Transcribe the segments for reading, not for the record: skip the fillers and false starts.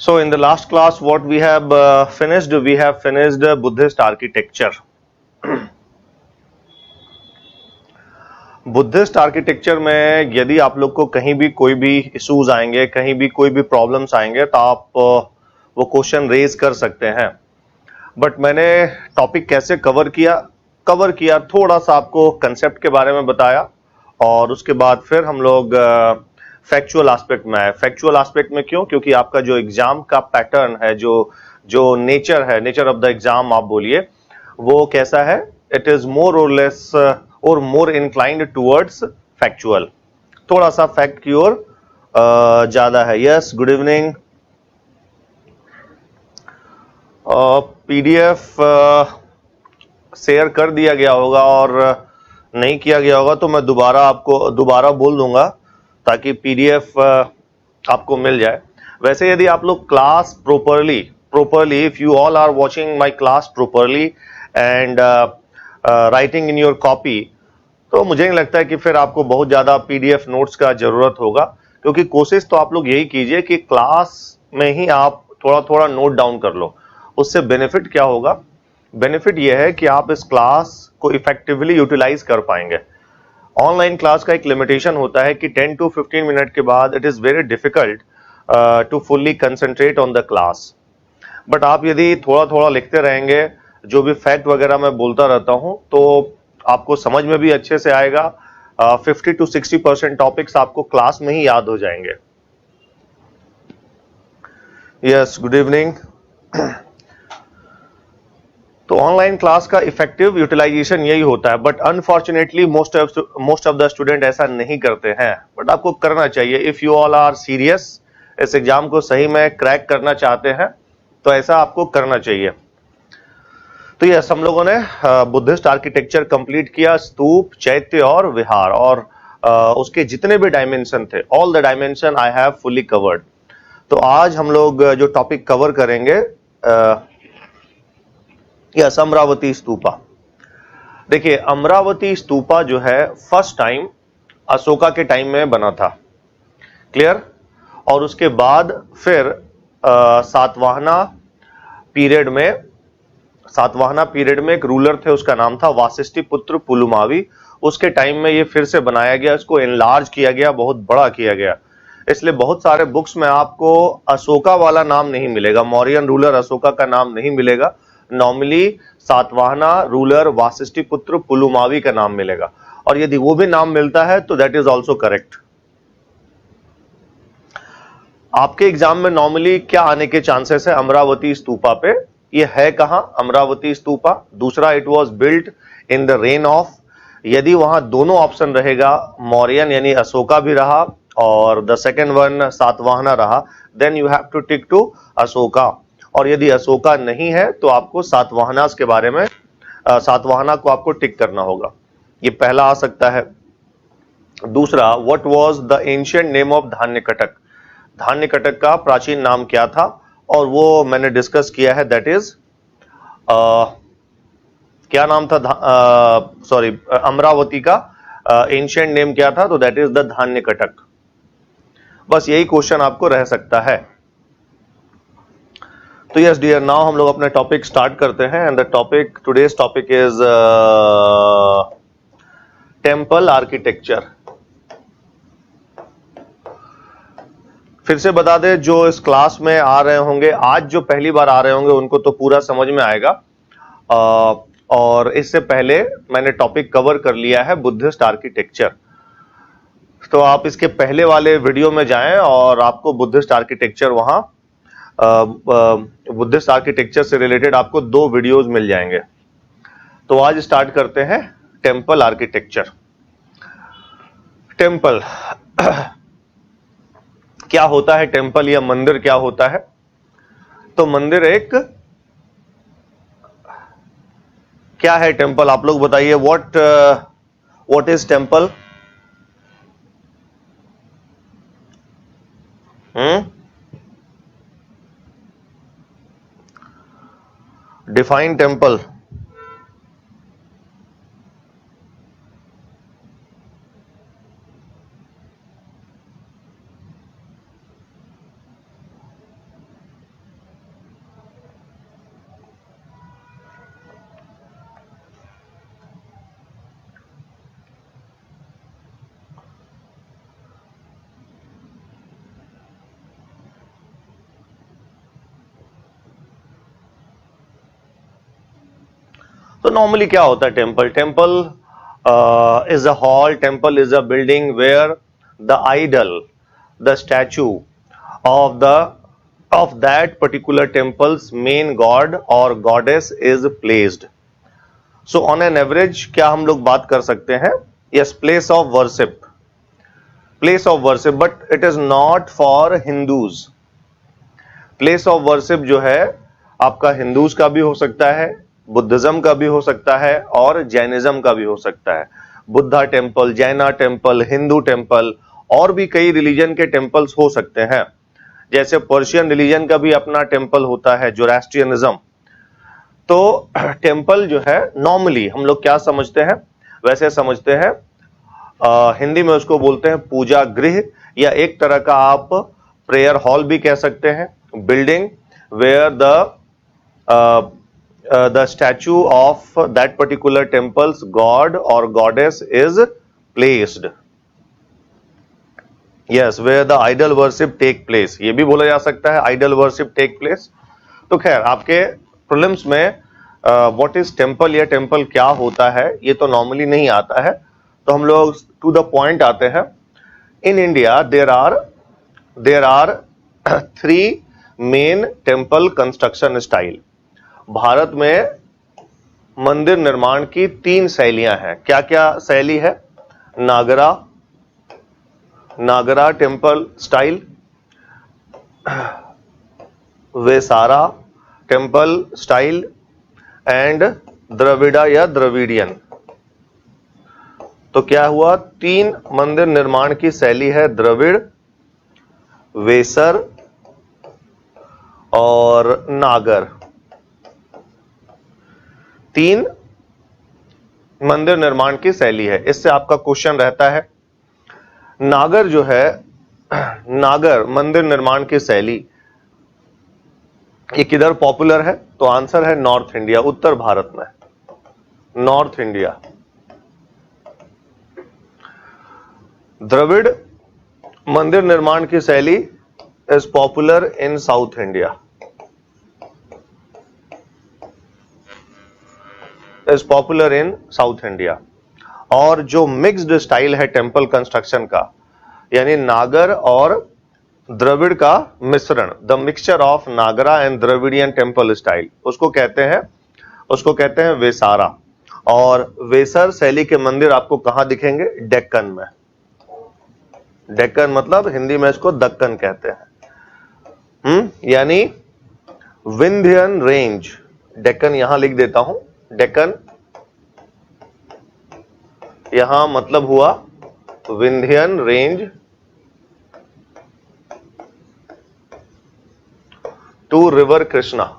So in the last class, what we have finished, we have finished Buddhist architecture. Buddhist architecture में यदि आप लोग को कहीं भी कोई भी इश्यूज आएंगे, कहीं भी कोई भी प्रॉब्लम्स आएंगे, तो आप वो क्वेश्चन रेज कर सकते हैं. बट मैंने टॉपिक कैसे कवर किया थोड़ा सा आपको कंसेप्ट के बारे में बताया, और उसके बाद फिर हम लोग फैक्चुअल एस्पेक्ट में आए. फैक्चुअल एस्पेक्ट में क्यों? क्योंकि आपका जो एग्जाम का पैटर्न है, जो नेचर ऑफ द एग्जाम आप बोलिए, वो कैसा है? इट इज मोर और लेस और मोर इंक्लाइंड टूवर्ड्स फैक्चुअल. थोड़ा सा फैक्ट की ओर ज्यादा है. Yes, good evening. PDF share कर दिया गया होगा, और नहीं किया गया होगा तो मैं दोबारा बोल दूंगा ताकि पीडीएफ आपको मिल जाए. वैसे यदि आप लोग class properly, if you all are watching my class properly and writing in your copy, तो मुझे नहीं लगता है कि फिर आपको बहुत ज्यादा पीडीएफ नोट्स का जरूरत होगा. क्योंकि कोशिश तो आप लोग यही कीजिए कि क्लास में ही आप थोड़ा थोड़ा नोट डाउन कर लो. उससे बेनिफिट क्या होगा? बेनिफिट यह है कि आप इस क्लास को इफेक्टिवली यूटिलाइज कर पाएंगे. ऑनलाइन क्लास का एक लिमिटेशन होता है कि 10 to 15 मिनट के बाद it is very difficult to fully concentrate on the class. But आप यदि थोड़ा थोड़ा लिखते रहेंगे, जो भी फैक्ट वगैरह मैं बोलता रहता हूं, तो आपको समझ में भी अच्छे से आएगा. 50 to 60% टॉपिक्स आपको क्लास में ही याद हो जाएंगे. Yes, good evening. तो ऑनलाइन क्लास का इफेक्टिव यूटिलाइजेशन यही होता है. But unfortunately most of the student ऐसा नहीं करते हैं. बट आपको करना चाहिए. If you all are serious, इस एग्जाम को सही में क्रैक करना चाहते हैं, तो ऐसा आपको करना चाहिए. तो यस, हम लोगों ने बुद्धिस्ट आर्किटेक्चर कंप्लीट किया. स्तूप, चैत्य और विहार, और उसके जितने भी डायमेंशन थे, all the dimension I have fully covered. तो आज हम लोग जो टॉपिक कवर करेंगे, यस, अमरावती स्तूपा. देखिए, अमरावती स्तूपा जो है फर्स्ट टाइम अशोका के टाइम में बना था. क्लियर? और उसके बाद फिर सातवाहना पीरियड में एक रूलर थे, उसका नाम था वासिष्ठिपुत्र पुलुमावी. उसके टाइम में ये फिर से बनाया गया, इसको एनलार्ज किया गया, बहुत बड़ा किया गया. इसलिए बहुत सारे बुक्स में आपको अशोका वाला नाम नहीं मिलेगा, मौर्यन रूलर अशोका का नाम नहीं मिलेगा. नॉर्मली सातवाहना रूलर वासिष्ठिपुत्र पुलुमावी का नाम मिलेगा. और यदि वो भी नाम मिलता है तो दैट इज ऑल्सो करेक्ट. आपके एग्जाम में नॉर्मली क्या आने के चांसेस है अमरावती स्तूपा पे? ये है कहां अमरावती स्तूपा? दूसरा, it was built in the reign of. यदि वहां दोनों ऑप्शन रहेगा, मौर्यन यानी अशोका भी रहा और द सेकेंड वन सातवाहना रहा, then you have to tick to Ashoka. और यदि अशोका नहीं है तो आपको सातवाहना के बारे में, सातवाहना को आपको टिक करना होगा. ये पहला आ सकता है. दूसरा, what was the ancient name of Dhanyakataka? Dhanyakataka का प्राचीन नाम क्या था? और वो मैंने डिस्कस किया है. दैट इज क्या नाम था? सॉरी, अमरावती का एंशिएंट नेम क्या था? तो दैट इज द धान्यकटक. बस यही क्वेश्चन आपको रह सकता है. तो यस डियर, नाउ हम लोग अपने टॉपिक स्टार्ट करते हैं. And the today's topic is temple architecture. फिर से बता दे, जो इस क्लास में आ रहे होंगे, आज जो पहली बार आ रहे होंगे, उनको तो पूरा समझ में आएगा. और इससे पहले मैंने टॉपिक कवर कर लिया है बुद्धिस्ट आर्किटेक्चर. तो आप इसके पहले वाले वीडियो में जाएं और आपको बुद्धिस्ट आर्किटेक्चर बुद्धिस्ट आर्किटेक्चर से रिलेटेड आपको 2 वीडियोस मिल जाएंगे. तो आज स्टार्ट करते हैं टेम्पल आर्किटेक्चर. टेम्पल क्या होता है? टेम्पल या मंदिर क्या होता है? तो मंदिर एक, क्या है टेम्पल? आप लोग बताइए. What is temple? Define temple. तो नॉर्मली क्या होता है temple? Temple is a hall, temple is a building where the idol, the statue of that particular temple's main god or goddess is placed. So on an average क्या हम लोग बात कर सकते हैं? Yes, place of worship, but it is not for Hindus. Place of worship जो है आपका हिंदूज का भी हो सकता है, बुद्धिज्म का भी हो सकता है और जैनिज्म का भी हो सकता है। बुद्धा टेम्पल, जैना टेम्पल, हिंदू टेम्पल और भी कई रिलीजन के टेम्पल्स हो सकते हैं। जैसे पर्शियन रिलीजन का भी अपना टेम्पल होता है, जोरास्ट्रियनिज्म। तो टेम्पल जो है नॉर्मली हम लोग क्या समझते हैं? वैसे समझते हैं हिंदी में उसको बोलते हैं पूजा गृह, या एक तरह का आप प्रेयर हॉल भी कह सकते हैं, building where the statue of that particular temples god और goddess is placed. Yes, where the idol worship take place, ये भी बोला जा सकता है idol worship take place। तो खैर आपके प्रीलिम्स में व्हाट इज टेम्पल या टेम्पल क्या होता है ये तो नॉर्मली नहीं आता है, तो हम लोग टू द पॉइंट आते हैं। In India there are 3 main temple construction style. Bharat में मंदिर निर्माण की 3 शैलियां हैं। क्या क्या शैली है? Nagara temple style, Vesara temple style and Dravida या द्रविडियन। तो क्या हुआ? 3 मंदिर निर्माण की शैली है, द्रविड़, वेसर और नागर। 3 मंदिर निर्माण की शैली है। इससे आपका क्वेश्चन रहता है नागर जो है, नागर मंदिर निर्माण की शैली ये किधर पॉपुलर है? तो आंसर है नॉर्थ इंडिया, उत्तर भारत में, नॉर्थ इंडिया। द्रविड़ मंदिर निर्माण की शैली is popular in south India, is popular in south India. और जो मिक्स्ड स्टाइल है टेम्पल कंस्ट्रक्शन का, यानी नागर और द्रविड़ का मिश्रण, the mixture of Nagara and Dravidian temple style, उसको कहते हैं वेसारा। और वेसर शैली के मंदिर आपको कहां दिखेंगे? डेक्कन में। डेक्कन मतलब हिंदी में इसको दक्कन कहते हैं, यानी विंध्यन रेंज। डेक्कन यहां लिख देता हूं, डेक्कन यहां मतलब हुआ Vindhyan range to river Krishna,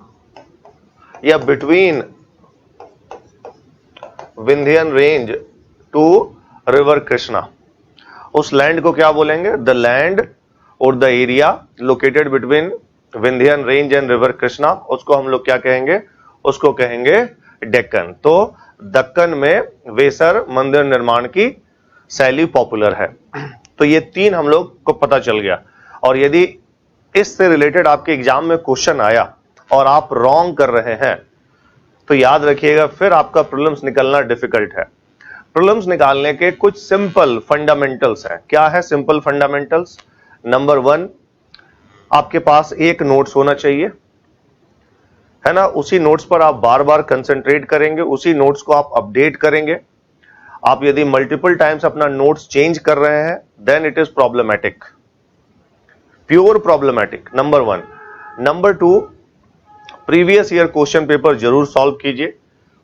या between Vindhyan range to river Krishna. उस लैंड को क्या बोलेंगे? द लैंड और the area located between Vindhyan range and river Krishna, उसको हम लोग क्या कहेंगे? उसको कहेंगे डेक्कन। तो दक्कन में वेसर मंदिर निर्माण की शैली पॉपुलर है। तो ये 3 हम लोग को पता चल गया। और यदि इससे रिलेटेड आपके एग्जाम में क्वेश्चन आया और आप रॉन्ग कर रहे हैं तो याद रखिएगा फिर आपका प्रीलिम्स निकलना डिफिकल्ट है। प्रीलिम्स निकालने के कुछ सिंपल फंडामेंटल्स हैं। क्या है सिंपल फंडामेंटल्स? नंबर 1, आपके पास एक नोट्स होना चाहिए, है ना। उसी नोट्स पर आप बार बार कंसंट्रेट करेंगे, उसी नोट्स को आप अपडेट करेंगे। आप यदि मल्टीपल टाइम्स अपना नोट्स चेंज कर रहे हैं then it is problematic, pure problematic, number 1। Number 2, previous year question paper जरूर सॉल्व कीजिए।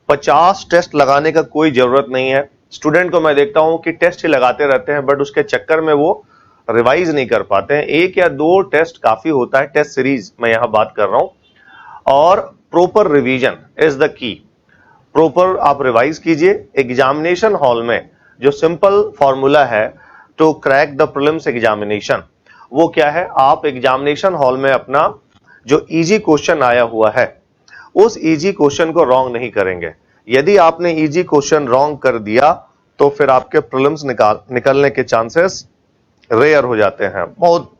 50 टेस्ट लगाने का कोई जरूरत नहीं है। स्टूडेंट को मैं देखता हूं कि टेस्ट ही लगाते रहते हैं बट उसके चक्कर में वो रिवाइज नहीं कर पाते हैं। 1 या 2 टेस्ट काफी होता है, टेस्ट सीरीज मैं यहां बात कर रहा हूं। और proper revision is the key. Proper आप रिवाइज कीजिए। एग्जामिनेशन हॉल में जो सिंपल फॉर्मूला है to crack the prelims examination, वो क्या है? आप एग्जामिनेशन हॉल में अपना जो इजी क्वेश्चन आया हुआ है उस इजी क्वेश्चन को रॉन्ग नहीं करेंगे। यदि आपने इजी क्वेश्चन रॉन्ग कर दिया तो फिर आपके प्रीलिम्स निकलने के चांसेस रेयर हो जाते हैं, बहुत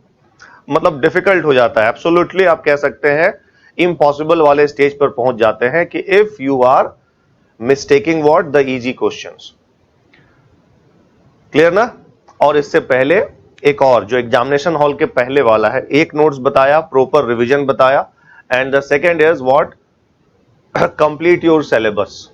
मतलब डिफिकल्ट हो जाता है। एब्सोल्युटली आप कह सकते हैं इम्पॉसिबल वाले स्टेज पर पहुंच जाते हैं कि if you are mistaking what the easy questions. Clear ना? और इससे पहले एक और जो एग्जामिनेशन हॉल के पहले वाला है, एक नोट्स बताया, प्रॉपर रिवीजन बताया, and the second is what, complete your syllabus.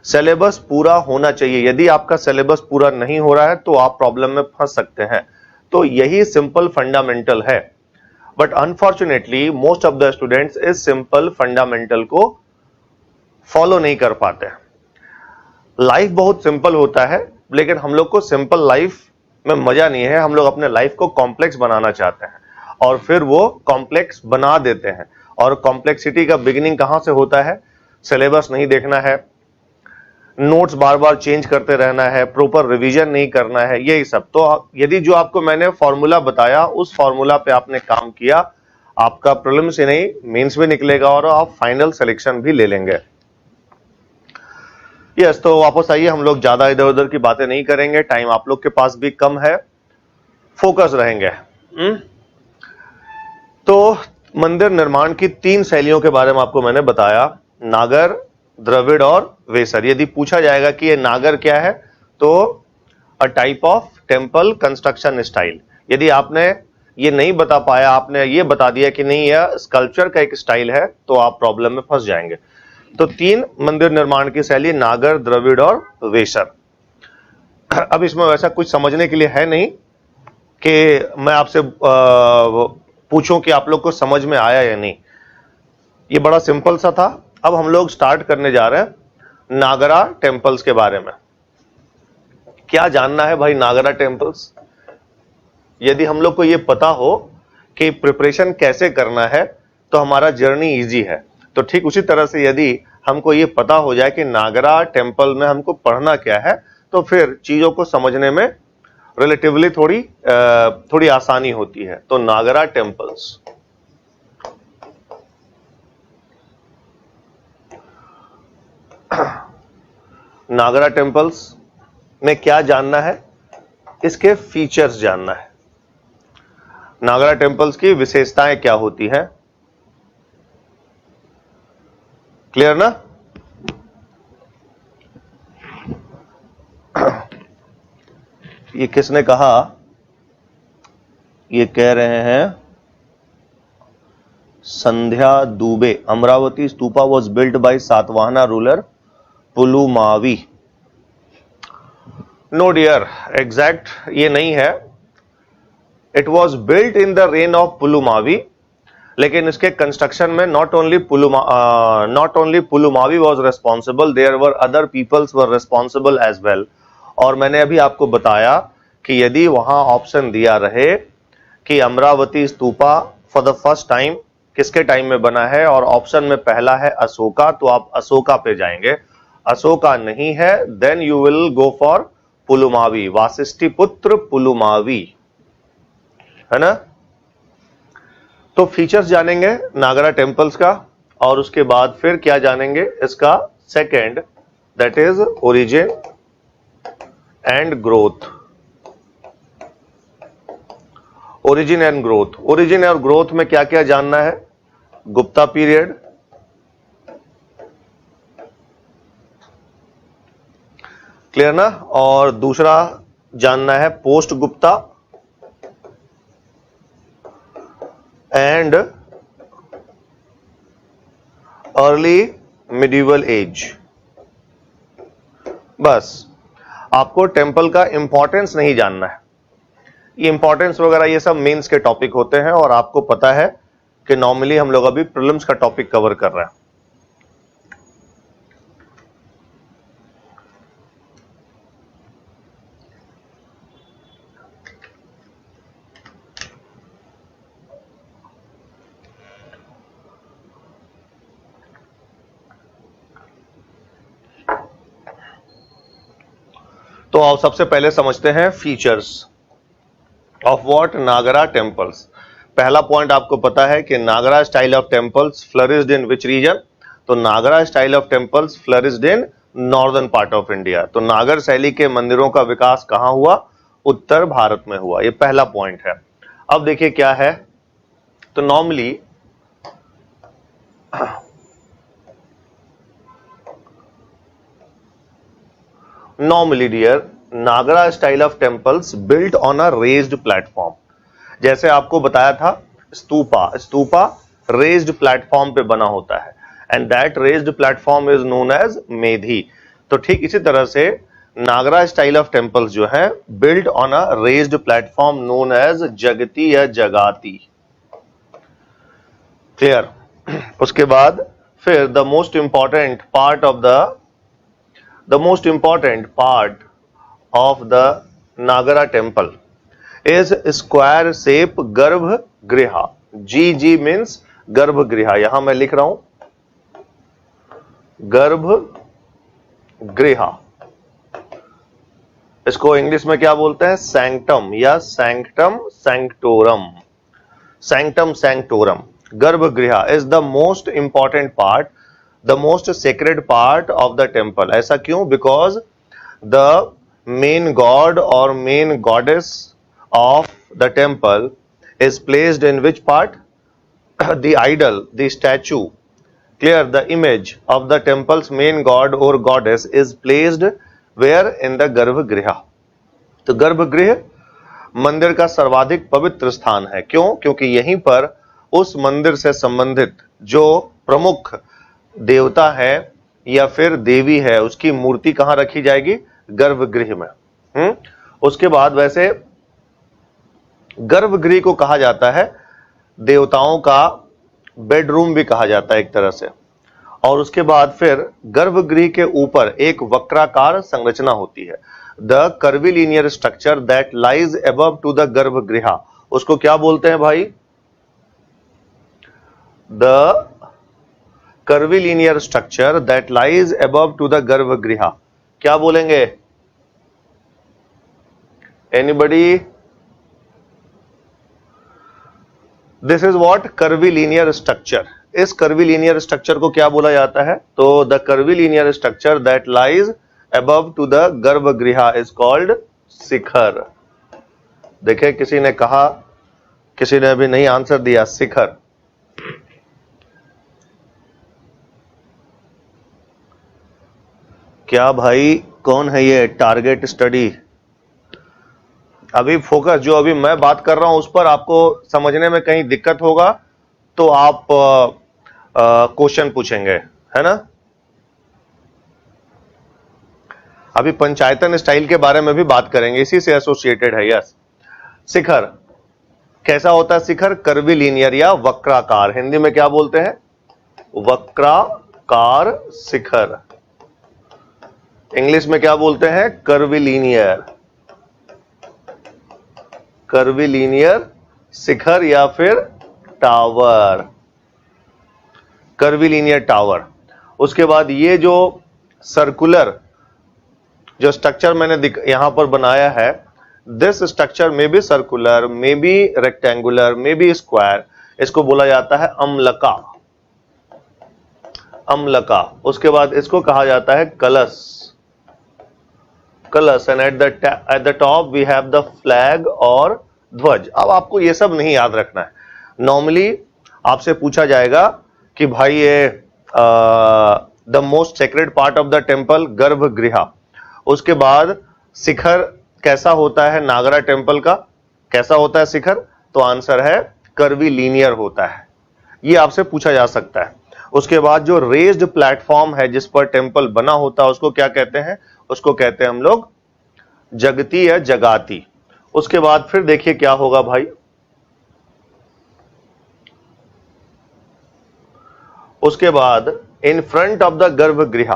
Syllabus पूरा होना चाहिए। यदि आपका सिलेबस पूरा नहीं हो रहा है तो आप प्रॉब्लम में फंस सकते हैं। तो यही सिंपल फंडामेंटल है, but unfortunately most of the students इस सिंपल फंडामेंटल को फॉलो नहीं कर पाते। लाइफ बहुत सिंपल होता है, लेकिन हम लोग को सिंपल लाइफ में मजा नहीं है। हम लोग अपने लाइफ को कॉम्प्लेक्स बनाना चाहते हैं और फिर वो कॉम्प्लेक्स बना देते हैं। और कॉम्प्लेक्सिटी का बिगिनिंग कहां से होता है? सिलेबस नहीं देखना है, नोट्स बार बार चेंज करते रहना है, प्रॉपर रिवीजन नहीं करना है, यही सब। तो यदि जो आपको मैंने फॉर्मूला बताया उस फॉर्मूला पे आपने काम किया, आपका प्रीलिम्स से नहीं मेंस में निकलेगा और आप फाइनल सिलेक्शन भी ले लेंगे। यस, तो वापस आइए, हम लोग ज्यादा इधर उधर की बातें नहीं करेंगे, टाइम आप लोग के पास भी कम है, फोकस रहेंगे। तो मंदिर निर्माण की 3 शैलियों के बारे में आपको मैंने बताया, नागर, द्रविड़ और वेसर। यदि पूछा जाएगा कि ये नागर क्या है, तो a type of temple construction style. यदि आपने ये नहीं बता पाया, आपने ये बता दिया कि नहीं यह स्कल्पचर का एक स्टाइल है, तो आप प्रॉब्लम में फंस जाएंगे। तो 3 मंदिर निर्माण की शैली, नागर, द्रविड़ और वेसर। अब इसमें वैसा कुछ समझने के लिए है नहीं कि मैं आपसे पूछूं कि आप लोग को समझ में आया या नहीं। ये बड़ा सिंपल सा था। अब हम लोग स्टार्ट करने जा रहे हैं नागरा टेम्पल्स के बारे में। क्या जानना है भाई नागरा टेम्पल्स? यदि हम लोग को ये पता हो कि प्रिपरेशन कैसे करना है तो हमारा जर्नी इजी है। तो ठीक उसी तरह से यदि हमको ये पता हो जाए कि नागरा टेम्पल में हमको पढ़ना क्या है, तो फिर चीजों को समझने में रिलेटिवली थोड़ी आसानी होती है। तो नागरा टेम्पल्स, नागरा टेम्पल्स में क्या जानना है? इसके फीचर्स जानना है। नागरा टेम्पल्स की विशेषताएं क्या होती हैं? क्लियर ना? ये किसने कहा? ये कह रहे हैं Sandhya Dubey. Amaravati stupa was built by Satavahana ruler Pulumavi. No dear, exact ये नहीं है। It was built in the reign of Pulumavi, लेकिन इसके कंस्ट्रक्शन में not only Pulumavi was responsible, there were other peoples were responsible as well. और मैंने अभी आपको बताया कि यदि वहां ऑप्शन दिया रहे कि Amravati stupa for the first time किसके टाइम में बना है, और ऑप्शन में पहला है अशोका, तो आप अशोका पे जाएंगे। अशोका नहीं है, then you will go for Pulumavi, Vasishthiputra Pulumavi, है ना? तो फीचर्स जानेंगे नागरा टेम्पल्स का, और उसके बाद फिर क्या जानेंगे? इसका second, that is origin and growth. Origin and growth, origin और ग्रोथ में क्या क्या जानना है? गुप्ता पीरियड, क्लियर ना? और दूसरा जानना है post Gupta and early medieval age. बस आपको टेम्पल का इंपॉर्टेंस नहीं जानना है। ये इंपॉर्टेंस वगैरह ये सब मेंस के टॉपिक होते हैं, और आपको पता है कि नॉर्मली हम लोग अभी प्रीलिम्स का टॉपिक कवर कर रहे हैं। तो आप सबसे पहले समझते हैं features of what Nagara temples. पहला पॉइंट आपको पता है कि Nagara style of temples flourished in which region? तो Nagara style of temples flourished in northern part of India. तो नागर शैली के मंदिरों का विकास कहां हुआ? उत्तर भारत में हुआ। ये पहला पॉइंट है। अब देखिए क्या है, तो normally dear Nagara style of temples built on a raised platform, जैसे आपको बताया था स्तूपा रेज्ड प्लेटफॉर्म पे बना होता है and that raised platform is known as Medhi. तो ठीक इसी तरह से नागरा स्टाइल ऑफ टेम्पल्स जो है built on a raised platform known as जगती या जगाती। क्लियर? उसके बाद फिर the most important part of the Nagara temple is square shape गर्भगृह। जी मीन्स गर्भगृह, यहां मैं लिख रहा हूं गर्भगृह, इसको इंग्लिश में क्या बोलते हैं? सैंक्टम या सैंक्टम सैंक्टोरम। सैंक्टम सैंक्टोरम गर्भगृह is the most important part, the most sacred part of the temple. ऐसा क्यों? बिकॉज द मेन गॉड और main goddess of the temple is placed in which part? The idol, the statue, clear, the image of the temple's main god or goddess is placed where? In the गर्भगृह। तो गर्भगृह मंदिर का सर्वाधिक पवित्र स्थान है। क्यों? क्योंकि यहीं पर उस मंदिर से संबंधित जो प्रमुख देवता है या फिर देवी है उसकी मूर्ति कहां रखी जाएगी? गर्भगृह में। उसके बाद वैसे गर्भगृह को कहा जाता है देवताओं का बेडरूम भी कहा जाता है एक तरह से। और उसके बाद फिर गर्भगृह के ऊपर एक वक्राकार संरचना होती है, the curvilinear structure that lies above to the गर्भगृह, उसको क्या बोलते हैं भाई? The curvilinear structure that lies above to the गर्भगृह, क्या बोलेंगे? Anybody? This is what? Curvilinear structure. इस कर्विलिनियर स्ट्रक्चर को क्या बोला जाता है? तो the curvilinear structure that lies above to the गर्भगृह इज कॉल्ड शिखर। देखे किसी ने कहा, किसी ने अभी नहीं आंसर दिया, शिखर। क्या भाई कौन है ये? Target study. अभी फोकस जो अभी मैं बात कर रहा हूं उस पर आपको समझने में कहीं दिक्कत होगा तो आप क्वेश्चन पूछेंगे, है ना? अभी पंचायतन स्टाइल के बारे में भी बात करेंगे, इसी से एसोसिएटेड है। यस, शिखर कैसा होता है? शिखर कर्विलिनियर या वक्राकार, हिंदी में क्या बोलते हैं? वक्राकार शिखर। इंग्लिश में क्या बोलते हैं? कर्विलिनियर। कर्विलिनियर शिखर या फिर टावर, कर्विलिनियर टावर। उसके बाद ये जो सर्कुलर जो स्ट्रक्चर मैंने यहां पर बनाया है, दिस स्ट्रक्चर में be circular, may be rectangular, may be square, इसको बोला जाता है अम्लका। अम्लका। उसके बाद इसको कहा जाता है kalash. Kalash and at the top we have the flag और ध्वज। अब आपको ये सब नहीं याद रखना है। नॉर्मली आपसे पूछा जाएगा कि भाई ये the most sacred part of the temple गर्भगृह, उसके बाद शिखर कैसा होता है नागरा टेम्पल का, कैसा होता है शिखर? तो आंसर है कर्विलिनियर होता है। ये आपसे पूछा जा सकता है। उसके बाद जो रेज्ड प्लेटफॉर्म है जिस पर टेम्पल बना होता है उसको क्या कहते हैं? उसको कहते हैं हम लोग जगती या जगाती। उसके बाद फिर देखिए क्या होगा भाई, उसके बाद इन फ्रंट ऑफ द गर्भगृह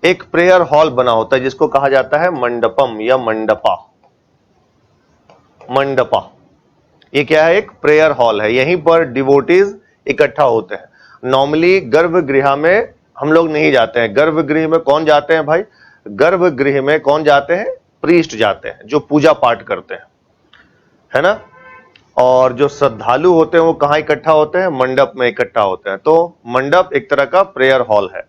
एक प्रेयर हॉल बना होता है जिसको कहा जाता है मंडपम या मंडपा। मंडपा ये क्या है? एक प्रेयर हॉल है, यहीं पर डिवोटीज इकट्ठा होते हैं। नॉर्मली गर्भगृह में हम लोग नहीं जाते हैं। गर्भगृह में कौन जाते हैं भाई? गर्भगृह में कौन जाते हैं? प्रीस्ट जाते हैं जो पूजा पाठ करते हैं, है ना? और जो श्रद्धालु होते हैं वो कहां इकट्ठा होते हैं? मंडप में इकट्ठा होते हैं। तो मंडप एक तरह का प्रेयर हॉल है।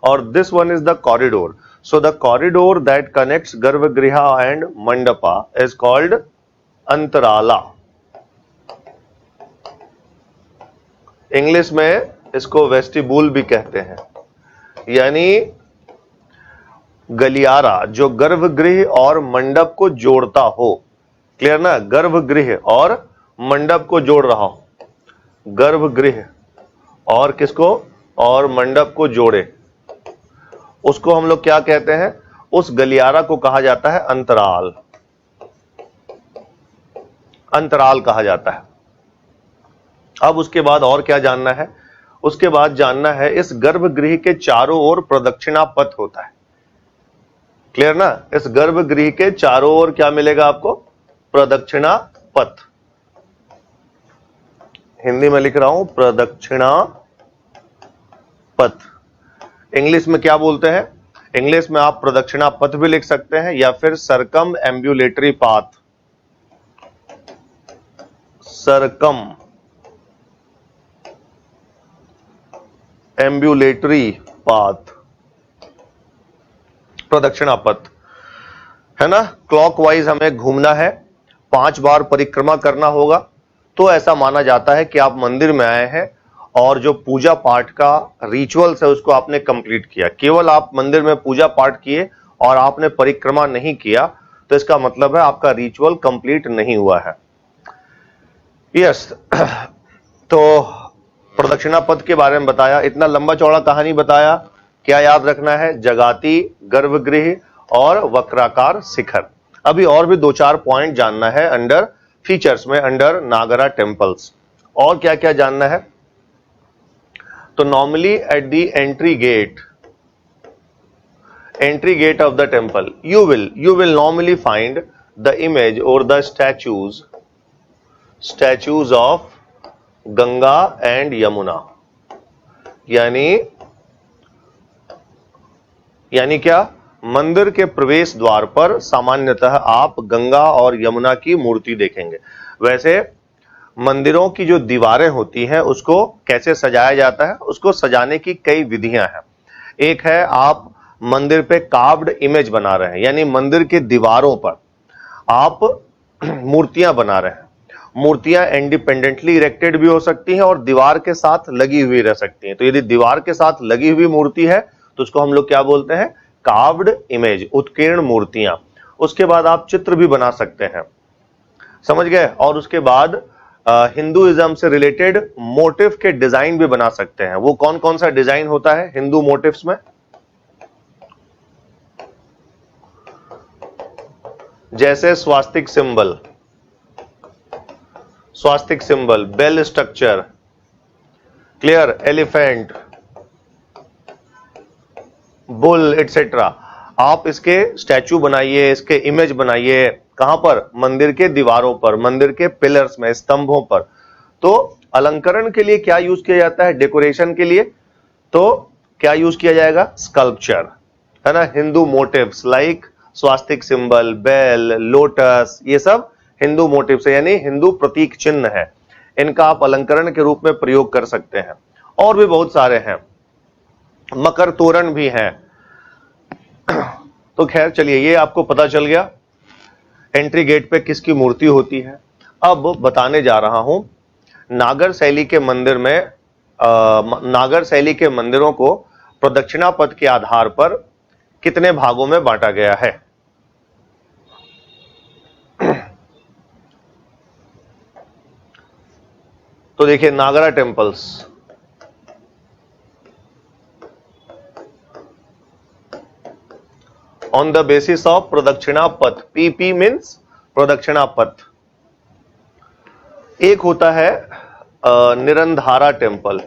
और this one is the corridor. So the corridor that connects garbhagriha and mandapa is called antarala. English में इसको वेस्टिबुल भी कहते हैं। यानी गलियारा जो गर्भगृह और मंडप को जोड़ता हो, क्लियर ना, गर्भगृह और मंडप को जोड़ रहा हो, गर्भगृह और किसको, और मंडप को जोड़े, उसको हम लोग क्या कहते हैं, उस गलियारा को कहा जाता है अंतराल, अंतराल कहा जाता है। अब उसके बाद और क्या जानना है, उसके बाद जानना है इस गर्भगृह के चारों ओर प्रदक्षिणा पथ होता है, क्लियर ना, इस गर्भगृह के चारों ओर क्या मिलेगा आपको, प्रदक्षिणा पथ, हिंदी में लिख रहा हूं प्रदक्षिणा पथ। इंग्लिश में क्या बोलते हैं, इंग्लिश में आप प्रदक्षिणा पथ भी लिख सकते हैं या फिर सरकम एम्बुलेटरी पाथ, सरकम एम्बुलेटरी पाथ, प्रदक्षिणा पथ, है ना। क्लॉकवाइज हमें घूमना है, 5 बार परिक्रमा करना होगा। तो ऐसा माना जाता है कि आप मंदिर में आए हैं और जो पूजा पाठ का रिचुअल्स है उसको आपने कंप्लीट किया। केवल आप मंदिर में पूजा पाठ किए और आपने परिक्रमा नहीं किया तो इसका मतलब है आपका रिचुअल कंप्लीट नहीं हुआ है। यस तो प्रदक्षिणा पथ के बारे में बताया, इतना लंबा चौड़ा कहानी बताया। क्या याद रखना है, जगाती, गर्भगृह और वक्राकार शिखर। अभी और भी 2-4 पॉइंट जानना है अंडर फीचर्स में, अंडर नागरा टेम्पल्स। और क्या क्या जानना है, तो normally at the entry gate of the temple you will normally find the image or the statues of Ganga and Yamuna. यानी क्या, मंदिर के प्रवेश द्वार पर सामान्यतः आप गंगा और यमुना की मूर्ति देखेंगे। वैसे मंदिरों की जो दीवारें होती हैं उसको कैसे सजाया जाता है, उसको सजाने की कई विधियां हैं। एक है आप मंदिर पे कार्व्ड इमेज बना रहे हैं, यानी मंदिर के दीवारों पर आप मूर्तियां बना रहे हैं। मूर्तियां इंडिपेंडेंटली इरेक्टेड भी हो सकती हैं और दीवार के साथ लगी हुई रह सकती हैं। तो यदि दीवार के साथ लगी हुई मूर्ति है तो उसको हम लोग क्या बोलते हैं, कार्व्ड इमेज, उत्कीर्ण मूर्तियां। उसके बाद आप चित्र भी बना सकते हैं, समझ गए। और उसके बाद हिंदुइज्म से रिलेटेड मोटिव के डिजाइन भी बना सकते हैं। वो कौन कौन सा डिजाइन होता है हिंदू मोटिव्स में, जैसे swastika symbol, bell structure, clear, elephant, bull etcetera. आप इसके स्टैचू बनाइए, इसके इमेज बनाइए, कहां पर, मंदिर के दीवारों पर, मंदिर के पिलर्स में, स्तंभों पर। तो अलंकरण के लिए क्या यूज किया जाता है, डेकोरेशन के लिए तो क्या यूज किया जाएगा, स्कल्पचर, है ना। हिंदू मोटिव्स लाइक स्वास्तिक सिंबल, बेल, लोटस, ये सब हिंदू मोटिव्स है, यानी हिंदू प्रतीक चिन्ह है। इनका आप अलंकरण के रूप में प्रयोग कर सकते हैं। और भी बहुत सारे हैं, मकर तोरण भी हैं। तो खैर चलिए, ये आपको पता चल गया एंट्री गेट पे किसकी मूर्ति होती है। अब बताने जा रहा हूं नागर शैली के मंदिर में, नागर शैली के मंदिरों को प्रदक्षिणा पथ के आधार पर कितने भागों में बांटा गया है। तो देखिए, Nagara temples, on the basis of pradakshina patha, PP means प्रदक्षिणा पथ। एक होता है निरंधारा टेम्पल।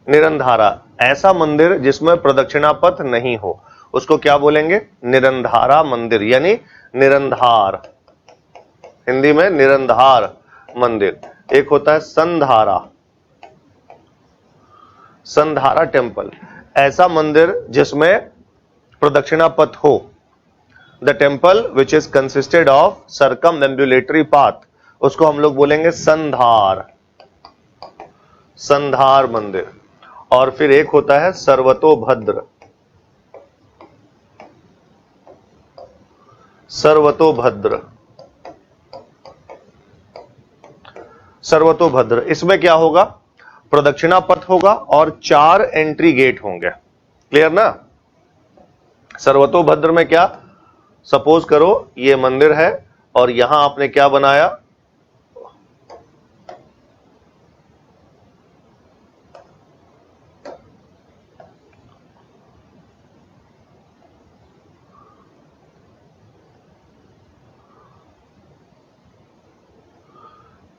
निरंधारा, ऐसा मंदिर जिसमें प्रदक्षिणा पथ नहीं हो, उसको क्या बोलेंगे, निरंधारा मंदिर, यानी निरंधार, हिंदी में निरंधार मंदिर। एक होता है संधारा टेम्पल, ऐसा मंदिर जिसमें प्रदक्षिणा पथ हो। The temple which is consisted of circumambulatory path, उसको हम लोग बोलेंगे संधार मंदिर। और फिर एक होता है सर्वतोभद्र सर्वतोभद्र। इसमें क्या होगा, प्रदक्षिणा पथ होगा और 4 एंट्री गेट होंगे। क्लियर ना? सर्वतोभद्र में क्या, सपोज करो ये मंदिर है और यहां आपने क्या बनाया,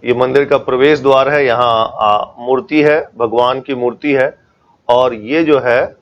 ये मंदिर का प्रवेश द्वार है, यहां मूर्ति है, भगवान की मूर्ति है, और ये जो है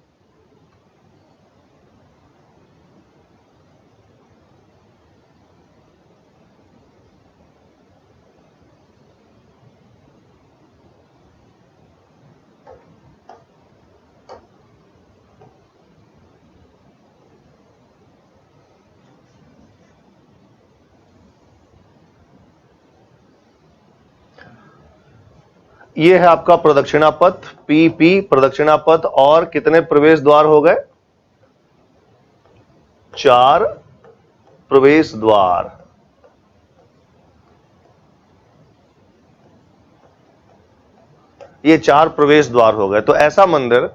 ये है आपका प्रदक्षिणा पथ, पी प्रदक्षिणा पथ, और कितने प्रवेश द्वार हो गए, 4 प्रवेश द्वार। ये 4 प्रवेश द्वार हो गए। तो ऐसा मंदिर